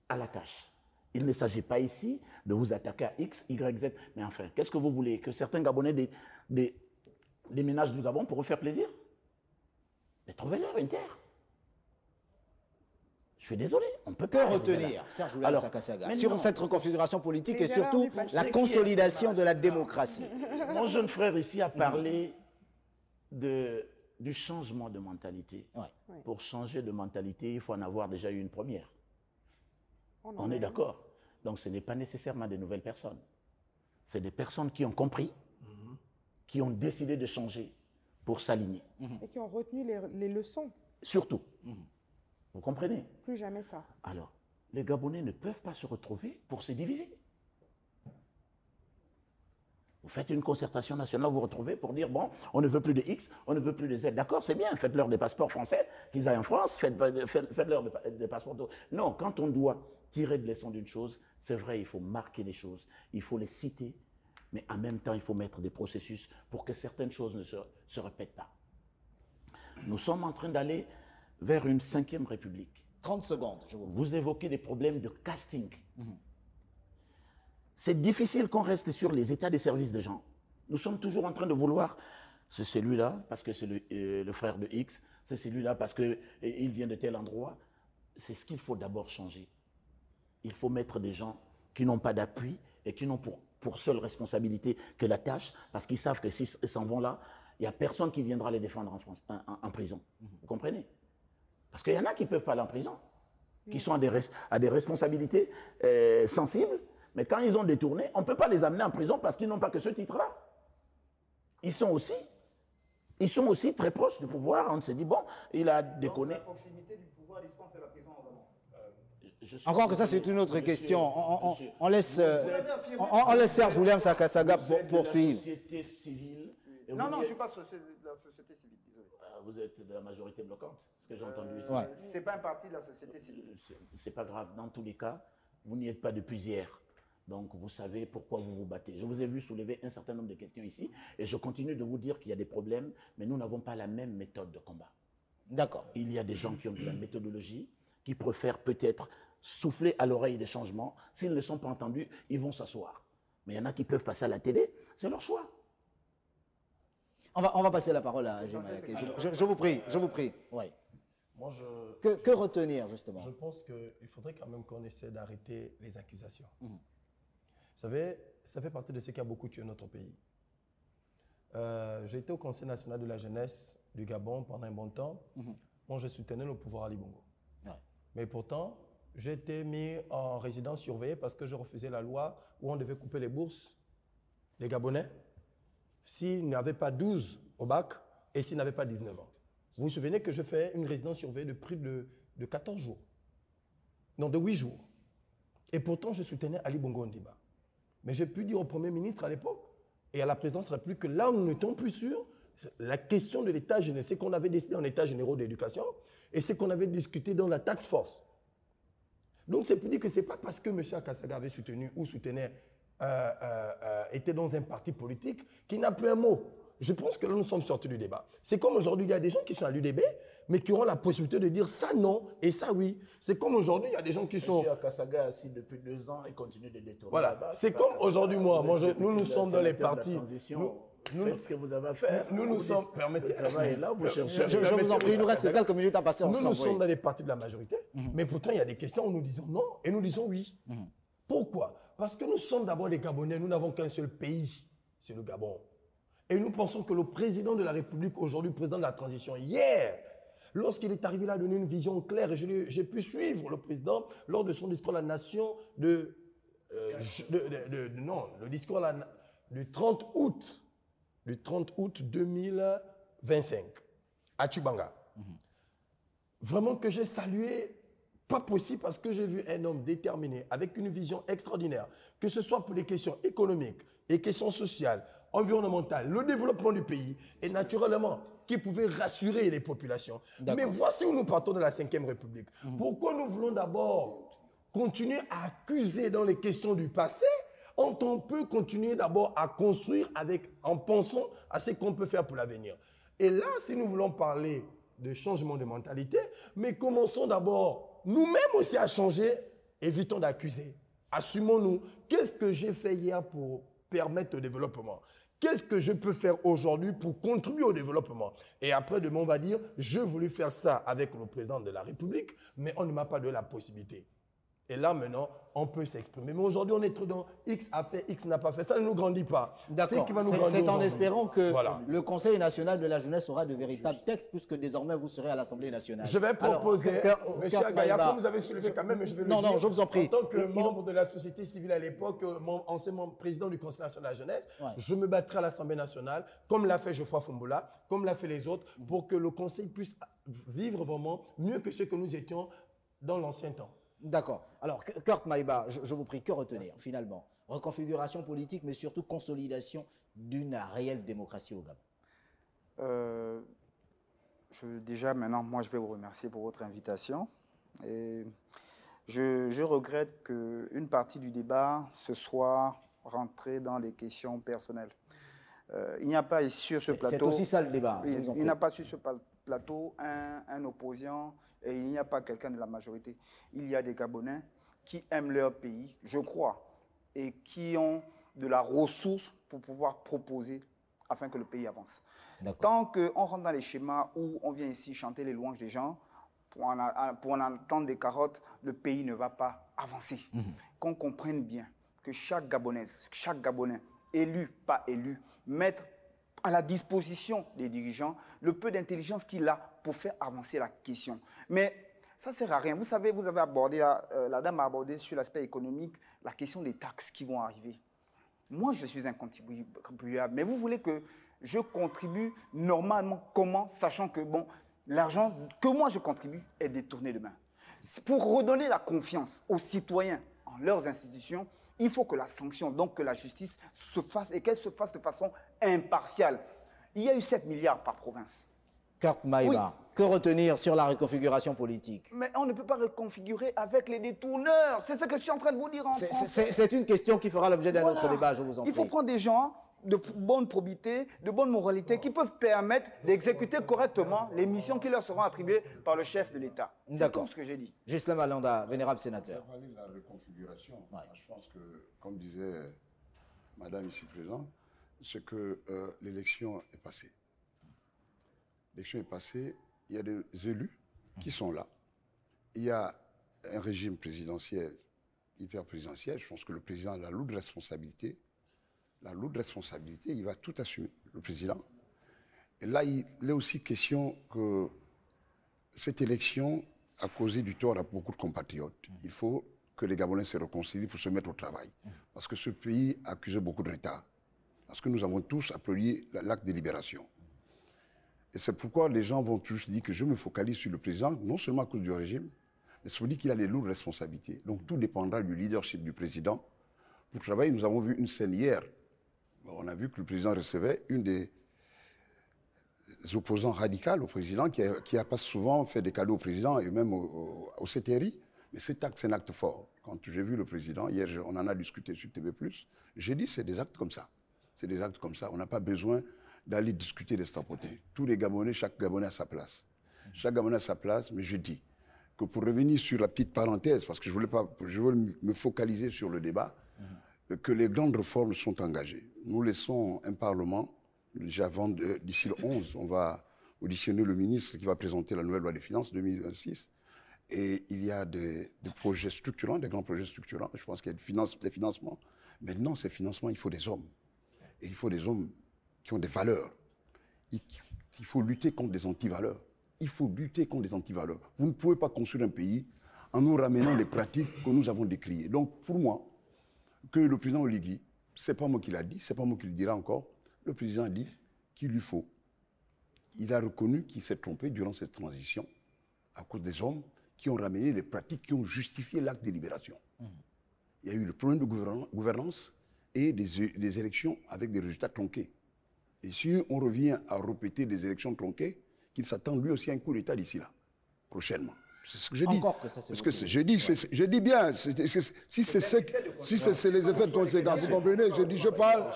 à la tâche. Il ne s'agit pas ici de vous attaquer à X, Y, Z. Mais enfin, qu'est-ce que vous voulez? Que certains Gabonais déménagent du Gabon pour vous faire plaisir? Mais trouvez-leur une terre. Je suis désolé, on ne peut pas... Que retenir, Serge William Sakasaga, sur cette reconfiguration politique et surtout la consolidation de la démocratie? Mon jeune frère ici a parlé du changement de mentalité. Pour changer de mentalité, il faut en avoir déjà eu une première. On est d'accord. Donc ce n'est pas nécessairement des nouvelles personnes. C'est des personnes qui ont compris, qui ont décidé de changer pour s'aligner. Et qui ont retenu les leçons. Surtout. Vous comprenez? Plus jamais ça. Alors, les Gabonais ne peuvent pas se retrouver pour se diviser. Vous faites une concertation nationale, vous vous retrouvez pour dire, bon, on ne veut plus de X, on ne veut plus de Z. D'accord, c'est bien, faites-leur des passeports français, qu'ils aillent en France, faites-leur des passeports. Non, quand on doit tirer de leçons d'une chose, c'est vrai, il faut marquer les choses, il faut les citer, mais en même temps, il faut mettre des processus pour que certaines choses ne se répètent pas. Nous sommes en train d'aller vers une 5e République. 30 secondes, je vous évoquez des problèmes de casting. C'est difficile qu'on reste sur les états des services des gens. Nous sommes toujours en train de vouloir, c'est celui-là parce que c'est le frère de X, c'est celui-là parce qu'il vient de tel endroit. C'est ce qu'il faut d'abord changer. Il faut mettre des gens qui n'ont pas d'appui et qui n'ont pour seule responsabilité que la tâche, parce qu'ils savent que s'ils s'en vont là, il n'y a personne qui viendra les défendre en prison. Vous comprenez? Parce qu'il y en a qui ne peuvent pas aller en prison, qui sont à des responsabilités sensibles, mais quand ils ont détourné, on ne peut pas les amener en prison parce qu'ils n'ont pas que ce titre-là. Ils sont aussi très proches du pouvoir. On se dit, bon, il a déconné. La proximité du pouvoir dispense la prison en Gabon. Encore que ça, c'est une autre question. On laisse Serge William Sakasaga poursuivre. Société civile. Non, je ne suis pas de la société civile. Vous êtes de la majorité bloquante, c'est ce que j'ai entendu ici. Ce n'est pas un parti de la société civile. C'est pas grave. Dans tous les cas, vous n'y êtes pas depuis hier. Donc, vous savez pourquoi vous vous battez. Je vous ai vu soulever un certain nombre de questions ici et je continue de vous dire qu'il y a des problèmes, mais nous n'avons pas la même méthode de combat. D'accord. Il y a des gens qui ont de la méthodologie, qui préfèrent peut-être souffler à l'oreille des changements. S'ils ne sont pas entendus, ils vont s'asseoir. Mais il y en a qui peuvent passer à la télé, c'est leur choix. On va passer la parole à Jim. Je vous prie. Ouais. Moi, que retenir, justement? Je pense qu'il faudrait quand même qu'on essaie d'arrêter les accusations. Vous savez, ça fait partie de ce qui a beaucoup tué notre pays. J'ai été au Conseil national de la jeunesse du Gabon pendant un bon temps. Moi, je soutenais le pouvoir Ali Bongo. Mais pourtant, j'ai été mis en résidence surveillée parce que je refusais la loi où on devait couper les bourses des Gabonais s'ils n'avaient pas 12 au bac et s'ils n'avaient pas 19 ans. Vous vous souvenez que je fais une résidence surveillée de plus de 14 jours. Non, de 8 jours. Et pourtant, je soutenais Ali Bongo Ondimba. Mais j'ai pu dire au Premier ministre à l'époque et à la présidence de la République que là où nous n'étions plus sûrs, la question de l'état général, c'est qu'on avait décidé en état généraux d'éducation et c'est qu'on avait discuté dans la task force. Donc c'est pour dire que ce n'est pas parce que M. Akasaga avait soutenu ou soutenait, était dans un parti politique qu'il n'a plus un mot. Je pense que là, nous sommes sortis du débat. C'est comme aujourd'hui, il y a des gens qui sont à l'UDB, mais qui auront la possibilité de dire ça non et ça oui. C'est comme aujourd'hui, il y a des gens qui sont... M. Akasaga assis depuis 2 ans et continue de détourner. Voilà, c'est comme aujourd'hui, nous sommes dans les partis... Faites ce que vous avez à faire. Nous sommes... Permettez... Là, vous cherchez... Je vous en prie, il nous reste quelques minutes à passer ensemble. Nous sommes dans les partis de la majorité, mais pourtant, il y a des questions où nous disons non et nous disons oui. Pourquoi? Parce que nous sommes d'abord des Gabonais, nous n'avons qu'un seul pays, c'est le Gabon. Et nous pensons que le président de la République, aujourd'hui, président de la transition, hier, lorsqu'il est arrivé là, a donné une vision claire, et j'ai pu suivre le président lors de son discours à la nation de non, le discours là, du 30 août 2025 à Tchubanga. Vraiment que j'ai salué, pas possible parce que j'ai vu un homme déterminé, avec une vision extraordinaire, que ce soit pour les questions économiques, les questions sociales, environnementales, le développement du pays, et naturellement, qui pouvait rassurer les populations. Mais voici où nous partons de la Ve République. Pourquoi nous voulons d'abord continuer à accuser dans les questions du passé, quand on peut continuer d'abord à construire en pensant à ce qu'on peut faire pour l'avenir. Et là, si nous voulons parler de changement de mentalité, mais commençons d'abord nous-mêmes aussi à changer, évitons d'accuser. Assumons-nous. Qu'est-ce que j'ai fait hier pour permettre le développement? Qu'est-ce que je peux faire aujourd'hui pour contribuer au développement? Et après, demain, on va dire, je voulais faire ça avec le président de la République, mais on ne m'a pas donné la possibilité. Et là, maintenant, on peut s'exprimer. Mais aujourd'hui, on est trop dans X a fait, X n'a pas fait. Ça ne nous grandit pas. D'accord. C'est en espérant que le Conseil national de la jeunesse aura de véritables textes, puisque désormais, vous serez à l'Assemblée nationale. Je vais proposer, M. Agaya, comme vous avez soulevé quand même, mais je vais le dire. Non, je vous en prie. En tant que membre de la société civile à l'époque, ancien président du Conseil national de la jeunesse, je me battrai à l'Assemblée nationale, comme l'a fait Geoffroy Fumbola, comme l'a fait les autres, pour que le Conseil puisse vivre vraiment mieux que ce que nous étions dans l'ancien temps. D'accord. Alors, Kurt Maïba, je vous prie, que retenir finalement? Reconfiguration politique, mais surtout consolidation d'une réelle démocratie au Gabon. Déjà, maintenant, moi, je vais vous remercier pour votre invitation. Et je regrette qu'une partie du débat ce soit rentrée dans des questions personnelles. Il n'y a pas ici sur ce plateau... C'est aussi ça le débat. Oui, il n'y a pas sur ce plateau un opposant et il n'y a pas quelqu'un de la majorité. Il y a des Gabonais qui aiment leur pays, je crois, et qui ont de la ressource pour pouvoir proposer afin que le pays avance. Tant qu'on rentre dans les schémas où on vient ici chanter les louanges des gens, pour en entendre des carottes, le pays ne va pas avancer. Qu'on comprenne bien que chaque Gabonaise, chaque Gabonais, élu, pas élu, mettre à la disposition des dirigeants le peu d'intelligence qu'il a pour faire avancer la question. Mais ça ne sert à rien. Vous savez, vous avez abordé, la dame a abordé sur l'aspect économique, la question des taxes qui vont arriver. Moi, je suis un contribuable, mais vous voulez que je contribue normalement comment, sachant que bon, l'argent que moi je contribue est détourné demain. Pour redonner la confiance aux citoyens en leurs institutions, il faut que la sanction, donc que la justice se fasse et qu'elle se fasse de façon impartiale. Il y a eu 7 milliards par province. Kurt Maïba, que retenir sur la reconfiguration politique? Mais on ne peut pas reconfigurer avec les détourneurs. C'est ce que je suis en train de vous dire en français. C'est une question qui fera l'objet d'un autre débat, je vous en prie. Il faut prendre des gens de bonne probité, de bonne moralité, qui peuvent permettre d'exécuter correctement les missions qui leur seront attribuées par le chef de l'État. C'est tout ce que j'ai dit. Gisela Alanda, vénérable sénateur. La reconfiguration, je pense que, comme disait madame ici présente, c'est que l'élection est passée. L'élection est passée, il y a des élus qui sont là. Il y a un régime présidentiel, hyper présidentiel. Je pense que le président a la lourde responsabilité. La lourde responsabilité, il va tout assumer, le président. Et là, il est aussi question que cette élection a causé du tort à beaucoup de compatriotes. Il faut que les Gabonais se réconcilient pour se mettre au travail. Parce que ce pays a accusé beaucoup de retard. Parce que nous avons tous applaudi l'acte de libération. Et c'est pourquoi les gens vont tous dire que je me focalise sur le président, non seulement à cause du régime, mais ça veut dire qu'il a les lourdes responsabilités. Donc tout dépendra du leadership du président. Pour travailler, nous avons vu une scène hier. On a vu que le président recevait une des opposants radicaux au président, qui a pas souvent fait des cadeaux au président et même au CTRI. Mais cet acte, c'est un acte fort. Quand j'ai vu le président, hier, on en a discuté sur TV+, j'ai dit c'est des actes comme ça. C'est des actes comme ça. On n'a pas besoin d'aller discuter des strapotés. Tous les Gabonais, chaque Gabonais a sa place. Chaque Gabonais a sa place, mais je dis que pour revenir sur la petite parenthèse, parce que je veux me focaliser sur le débat, que les grandes réformes sont engagées. Nous laissons un Parlement, déjà d'ici le 11, on va auditionner le ministre qui va présenter la nouvelle loi des finances 2026. Et il y a des projets structurants, des grands projets structurants. Je pense qu'il y a des financements. Maintenant, ces financements, il faut des hommes. Et il faut des hommes qui ont des valeurs. Il faut lutter contre des antivaleurs. Il faut lutter contre des antivaleurs. Vous ne pouvez pas construire un pays en nous ramenant les pratiques que nous avons décriées. Donc, pour moi, que le président Oligui, ce n'est pas moi qui l'a dit, ce n'est pas moi qui le dira encore, le président a dit qu'il lui faut. Il a reconnu qu'il s'est trompé durant cette transition à cause des hommes qui ont ramené les pratiques qui ont justifié l'acte de libération. Il y a eu le problème de gouvernance et des élections avec des résultats tronqués. Et si on revient à répéter des élections tronquées, qu'il s'attend lui aussi à un coup d'État d'ici là, prochainement. C'est ce que je dis. Encore que ça, c'est parce que je dis bien, si c'est les effets de conséquence, vous comprenez, je parle,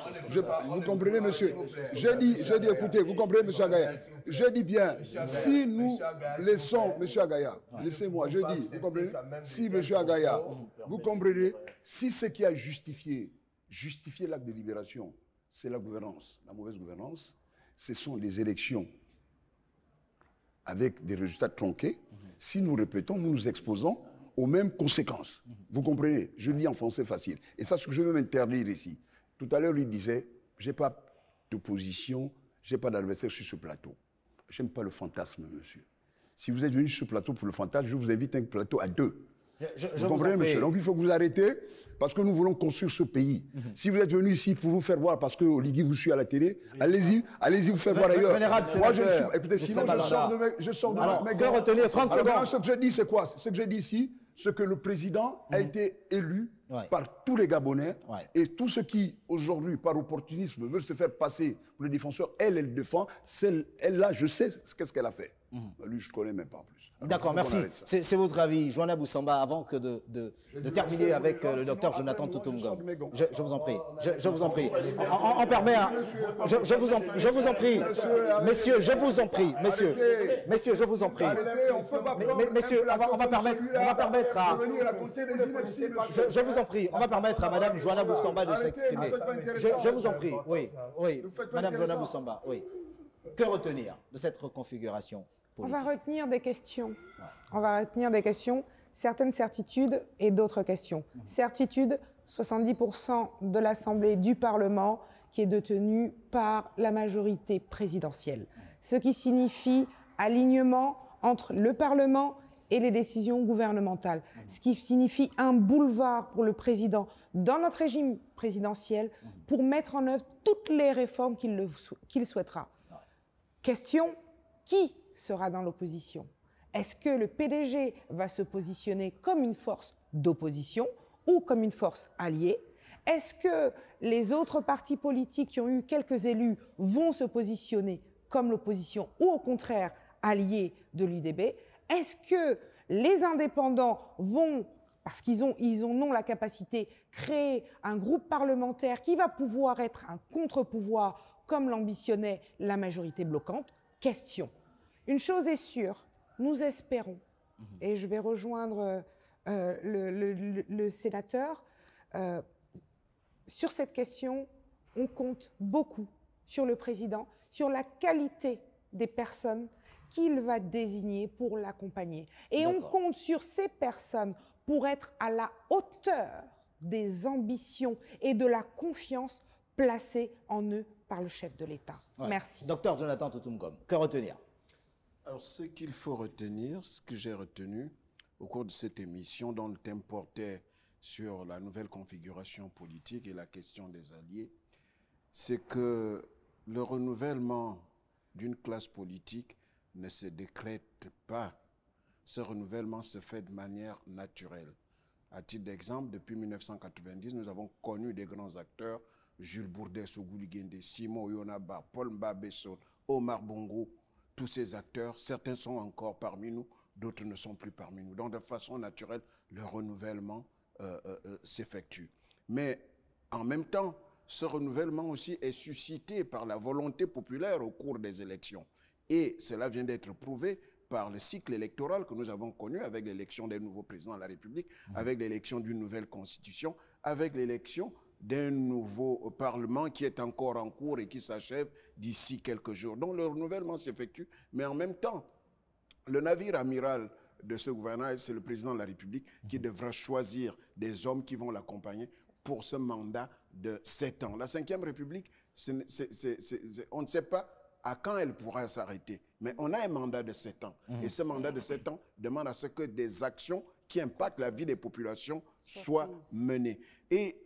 vous comprenez, monsieur. Je dis, écoutez, vous comprenez, monsieur Agaya. Je dis bien, si nous laissons, monsieur Agaya, laissez-moi, je dis, vous comprenez, si monsieur Agaya, vous comprenez, si ce qui a justifié l'acte de libération, c'est la gouvernance, la mauvaise gouvernance, ce sont les élections avec des résultats tronqués. Si nous répétons, nous nous exposons aux mêmes conséquences. Vous comprenez? Je le dis en français facile. Et ça, c'est ce que je veux m'interdire ici. Tout à l'heure, il disait, je n'ai pas d'opposition, je n'ai pas d'adversaire sur ce plateau. Je n'aime pas le fantasme, monsieur. Si vous êtes venu sur ce plateau pour le fantasme, je vous invite à un plateau à deux. Vous comprenez, monsieur? Donc il faut que vous arrêtez, parce que nous voulons construire ce pays. Si vous êtes venu ici pour vous faire voir, parce que Oligui vous suit à la télé, allez-y vous faire voir ailleurs. Moi, je ne suis... Écoutez, sinon je sors de mes gants. Retenir 30 secondes. Alors, ce que je dis, c'est quoi? Ce que je dis ici, c'est que le président a été élu par tous les Gabonais, et tous ceux qui, aujourd'hui, par opportunisme, veulent se faire passer pour les défenseurs, elle le défend. Elle-là, je sais qu'est-ce qu'elle a fait. Lui, je ne connais même pas plus. D'accord, merci. C'est votre avis. Joanna Boussamba, avant que de terminer avec le docteur Jonathan Toutoumgom. Je vous en prie. Je vous en prie. On permet à... Je vous en prie. Messieurs, je vous en prie. Messieurs, je vous en prie. Messieurs, on va permettre à... Je vous en prie. On va permettre à Madame Joanna Boussamba de s'exprimer. Je vous en prie. Oui. Madame Joanna Boussamba, oui. Que retenir de cette reconfiguration politique? On va retenir des questions. On va retenir des questions, certaines certitudes et d'autres questions. Certitude, 70% de l'Assemblée du Parlement qui est détenue par la majorité présidentielle. Ce qui signifie alignement entre le Parlement et les décisions gouvernementales. Ce qui signifie un boulevard pour le président dans notre régime présidentiel pour mettre en œuvre toutes les réformes qu'il souhaitera. Question, qui sera dans l'opposition? Est-ce que le PDG va se positionner comme une force d'opposition ou comme une force alliée? Est-ce que les autres partis politiques qui ont eu quelques élus vont se positionner comme l'opposition ou au contraire alliés de l'UDB? Est-ce que les indépendants vont, parce qu'ils en ont la capacité, créer un groupe parlementaire qui va pouvoir être un contre-pouvoir comme l'ambitionnait la majorité bloquante? Question. Une chose est sûre, nous espérons, et je vais rejoindre le sénateur, sur cette question, on compte beaucoup sur le président, sur la qualité des personnes qu'il va désigner pour l'accompagner. Et on compte sur ces personnes pour être à la hauteur des ambitions et de la confiance placée en eux par le chef de l'État. Merci. Docteur Jonathan Toutoumgom, que retenir? Alors, ce qu'il faut retenir, ce que j'ai retenu au cours de cette émission, dont le thème portait sur la nouvelle configuration politique et la question des alliés, c'est que le renouvellement d'une classe politique ne se décrète pas. Ce renouvellement se fait de manière naturelle. À titre d'exemple, depuis 1990, nous avons connu des grands acteurs, Jules Bourdet, Soguli Guende, Simon Yonaba, Paul Mbabessol, Omar Bongo, tous ces acteurs, certains sont encore parmi nous, d'autres ne sont plus parmi nous. Donc, de façon naturelle, le renouvellement s'effectue. Mais en même temps, ce renouvellement aussi est suscité par la volonté populaire au cours des élections. Et cela vient d'être prouvé par le cycle électoral que nous avons connu avec l'élection des nouveaux présidents de la République, avec l'élection d'une nouvelle constitution, avec l'élection d'un nouveau Parlement qui est encore en cours et qui s'achève d'ici quelques jours. Donc le renouvellement s'effectue, mais en même temps, le navire amiral de ce gouvernement, c'est le président de la République qui devra choisir des hommes qui vont l'accompagner pour ce mandat de 7 ans. La Ve République, on ne sait pas à quand elle pourra s'arrêter, mais on a un mandat de 7 ans. Et ce mandat de 7 ans demande à ce que des actions qui impactent la vie des populations soit menée. Et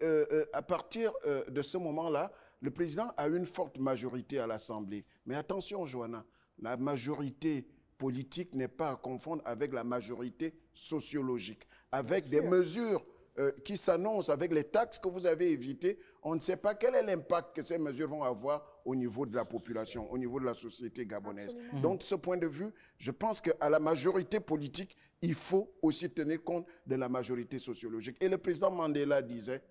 à partir de ce moment-là, le président a une forte majorité à l'Assemblée. Mais attention, Joanna, la majorité politique n'est pas à confondre avec la majorité sociologique. Avec des mesures qui s'annoncent, avec les taxes que vous avez évitées, on ne sait pas quel est l'impact que ces mesures vont avoir au niveau de la population, au niveau de la société gabonaise. Donc, de ce point de vue, je pense qu'à la majorité politique, il faut aussi tenir compte de la majorité sociologique. Et le président Mandela disait,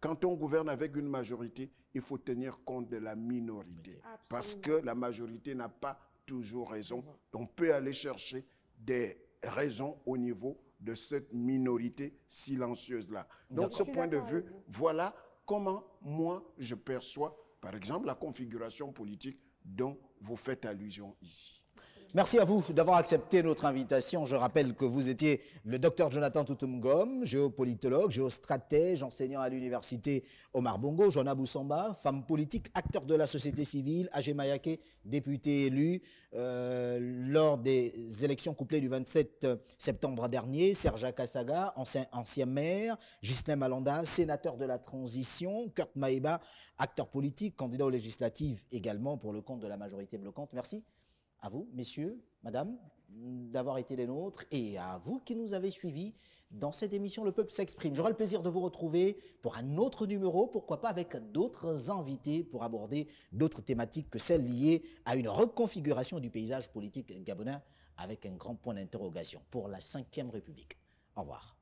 quand on gouverne avec une majorité, il faut tenir compte de la minorité. Parce que la majorité n'a pas toujours raison. On peut aller chercher des raisons au niveau de cette minorité silencieuse-là. Donc, de ce point de vue, voilà comment moi je perçois, par exemple, la configuration politique dont vous faites allusion ici. Merci à vous d'avoir accepté notre invitation. Je rappelle que vous étiez le docteur Jonathan Toutoum-Ngom, géopolitologue, géostratège, enseignant à l'université Omar Bongo, Joanna Boussamba, femme politique, acteur de la société civile, Agé Mayaké, député élu lors des élections couplées du 27 septembre dernier, Serge Kassaga, ancien maire, Gisnem Alanda, sénateur de la transition, Kurt Maïba, acteur politique, candidat aux législatives également pour le compte de la majorité bloquante. Merci à vous, messieurs, madame, d'avoir été les nôtres et à vous qui nous avez suivis dans cette émission Le Peuple s'exprime. J'aurai le plaisir de vous retrouver pour un autre numéro, pourquoi pas avec d'autres invités pour aborder d'autres thématiques que celles liées à une reconfiguration du paysage politique gabonais avec un grand point d'interrogation pour la 5e République. Au revoir.